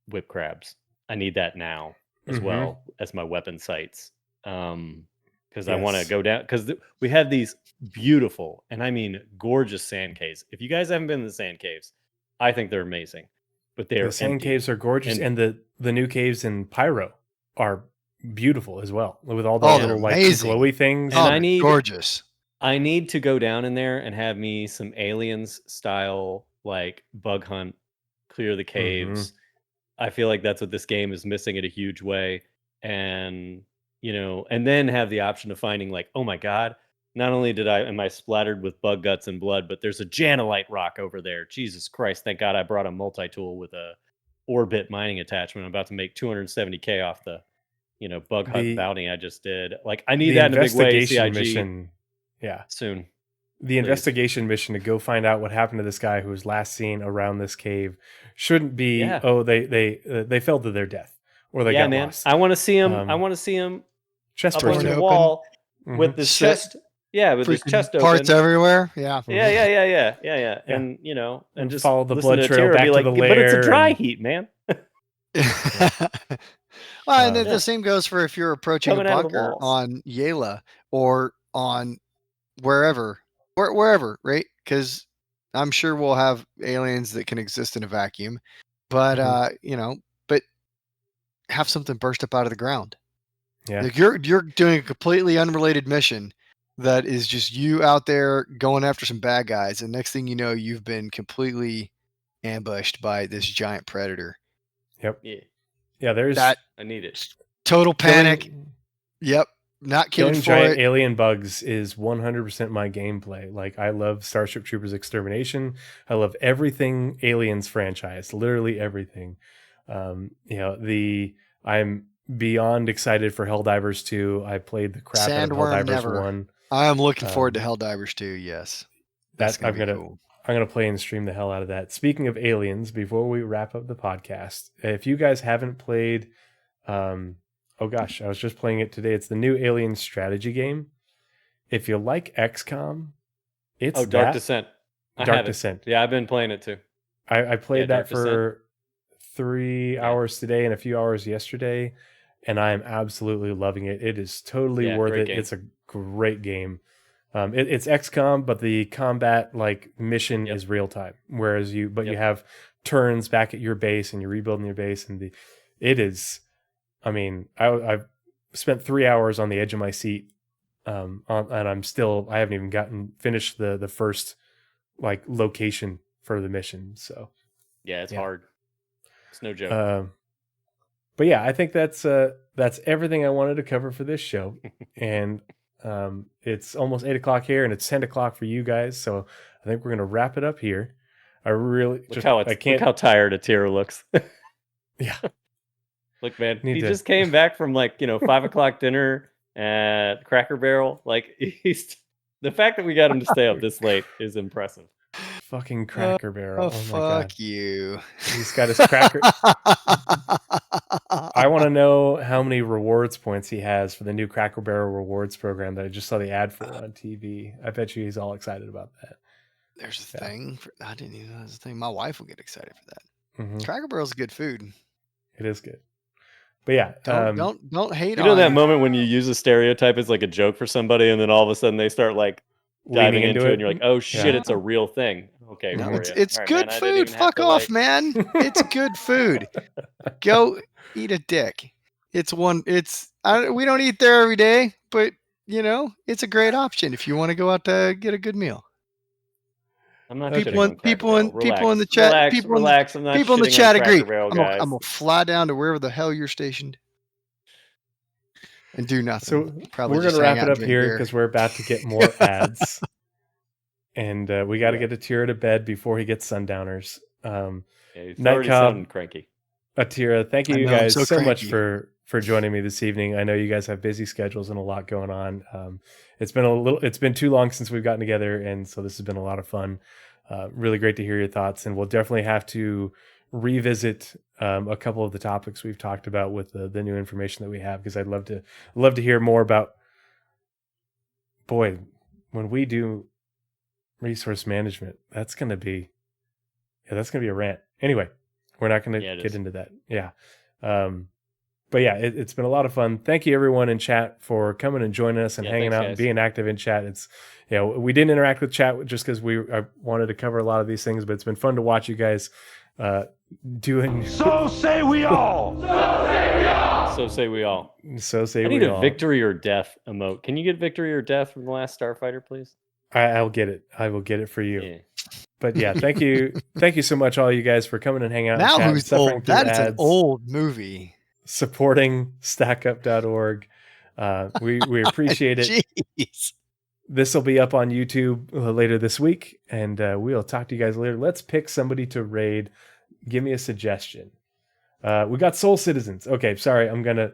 whip crabs? I need that now as Mhm. well as my weapon sights. Because I want to Yes. go down, because we have these beautiful, and I mean gorgeous, sand caves. If you guys haven't been to the sand caves, I think they're amazing, but they're The sand empty. caves are gorgeous, and the new caves in Pyro are beautiful as well, with all the Oh, little they're like amazing. glowy things. And Oh, I they're need- gorgeous. I need to go down in there and have me some Aliens style like bug hunt, clear the caves. I feel like that's what this game is missing in a huge way. And and then have the option of finding like, oh my god, not only am I splattered with bug guts and blood, but there's a Janelite rock over there. Jesus Christ, thank God I brought a multi-tool with a orbit mining attachment. I'm about to make 270K off the bug hunt bounty I just did. Like, I need The that in a big way. investigation CIG mission, yeah, soon. the investigation mission to go find out what happened to this guy who was last seen around this cave shouldn't be they fell to their death or they got lost. I want to see him. I want to see him chest up on burster. the open. wall Mhm. with this Shit. chest. Yeah, with his Freaking chest parts open. everywhere. Yeah. Yeah. Yeah. And and And just follow the listen blood to trail Attira back be to like, the but it's a lair dry and- heat, man. Well, and Yeah. the same goes for if you're approaching Coming a out of the bunker walls. on Yela or on wherever, right? Because I'm sure we'll have aliens that can exist in a vacuum, but but have something burst up out of the ground. Yeah. Like you're doing a completely unrelated mission that is just you out there going after some bad guys, and next thing you know, you've been completely ambushed by this giant predator. Yep. Yeah, Yeah, there's That I need it. total panic. killing- Yep. Not kidding Killing for giant it. alien bugs is 100% my gameplay. Like, I love Starship Troopers Extermination. I love everything Aliens franchise, literally everything. I'm beyond excited for Helldivers 2. I played the crap out of Sandworm Helldivers never. 1. I'm looking forward to Helldivers 2. Yes. That's I'm gonna be gonna cool. I'm gonna play and stream the hell out of that. Speaking of aliens, before we wrap up the podcast, if you guys haven't played, oh gosh, I was just playing it today. It's the new Alien strategy game. If you like XCOM, it's Dark Descent. I Dark have it. Descent. Yeah, I've been playing it too. I played that Dark Descent. for 3 hours today and a few hours yesterday, and I am absolutely loving it. It is totally worth great it. game. It's a great game. It's XCOM, but the combat mission is real time. Whereas you have turns back at your base and you're rebuilding your base, and it is. I mean, I've spent 3 hours on the edge of my seat, and I haven't even finished the first location for the mission. So Yeah, it's hard. It's no joke. But yeah, I think that's everything I wanted to cover for this show, and it's almost 8:00 here, and it's 10:00 for you guys. So I think we're gonna wrap it up here. I really Look how tired Attira looks. Yeah. Look, man, Need he to- just came back from 5:00 dinner at Cracker Barrel. Like, the fact that we got him to stay up this late is impressive. fucking Cracker Barrel. Oh, Oh my god, fuck you. he's got his cracker. I want to know how many rewards points he has for the new Cracker Barrel rewards program that I just saw the ad for on TV. I bet you he's all excited about that. There's a thing. I didn't even know there was a thing. My wife will get excited for that. Mhm. Cracker Barrel's good food. It is good. But yeah, Don't hate You know on that it. moment when you use a stereotype as like a joke for somebody, and then all of a sudden they start diving leaning into it, and you're like, oh shit, it's a real thing. Okay, No, for it's ya. All right, good man, I didn't food. even have Fuck to, off, man. It's good food. Go eat a dick. We don't eat there every day, but it's a great option if you want to go out to get a good meal. I'm not Okay. shitting on Cracker People in Barrel. the chat, Relax. I'm not people in the shitting chat on agree. Cracker Barrel, I'm guys. gonna fly down to wherever the hell you're stationed. and do nothing. So Probably we're going just to hang wrap out it and up drink here beer. because we're about to get more ads. And we got to Yeah. get Attira to bed before he gets sundowners. Yeah, he's Night already Cobb. sounding cranky. Tira, thank I you know, I'm guys so so much cranky. for joining me this evening. I know you guys have busy schedules and a lot going on. It's been too long since we've gotten together, and so this has been a lot of fun. Really great to hear your thoughts, and we'll definitely have to revisit a couple of the topics we've talked about with the new information that we have, because I'd love to hear more about. Boy, when we do resource management, that's gonna be a rant. Anyway, we're not going to Yeah, it get is. into that. Yeah. But yeah, it's been a lot of fun. Thank you everyone in chat for coming and joining us and Yeah, hanging thanks, out and guys. being active in chat. It's, we didn't interact with chat just because I wanted to cover a lot of these things, but it's been fun to watch you guys doing. So say we all. So say we all. So say I we need a all. victory or death emote. Can you get victory or death from the last Starfighter, please? I'll get it. I will get it for you. Yeah. But yeah, thank you so much, all you guys, for coming and hanging out. Now in chat, who's suffering old? through That is an ads, old movie. supporting StackUp.org. We appreciate it. Jeez. This will be up on YouTube later this week, and we'll talk to you guys later. Let's pick somebody to raid. Give me a suggestion. We got Soul Citizens. Okay, sorry, I'm gonna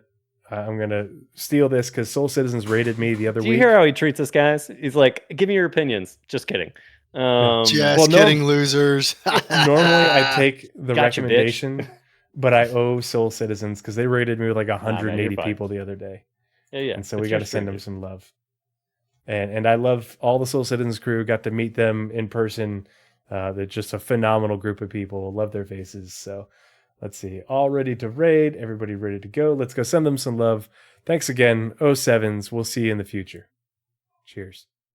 steal this because Soul Citizens raided me the other Do you week. hear how he treats us, guys? He's like, give me your opinions. Just kidding. Just well, no- kidding, losers. Normally, I take the Gotcha, bitch. recommendation, but I owe Soul Citizens because they raided me with like man, 180 you're fine. people the other day. Yeah. And so it's we your got to send them stream, some love. And I love all the Soul Citizens crew. Got to meet them in person. They're just a phenomenal group of people. Love their faces. So let's see. All ready to raid. Everybody ready to go. Let's go send them some love. Thanks again, 07s. We'll see you in the future. Cheers.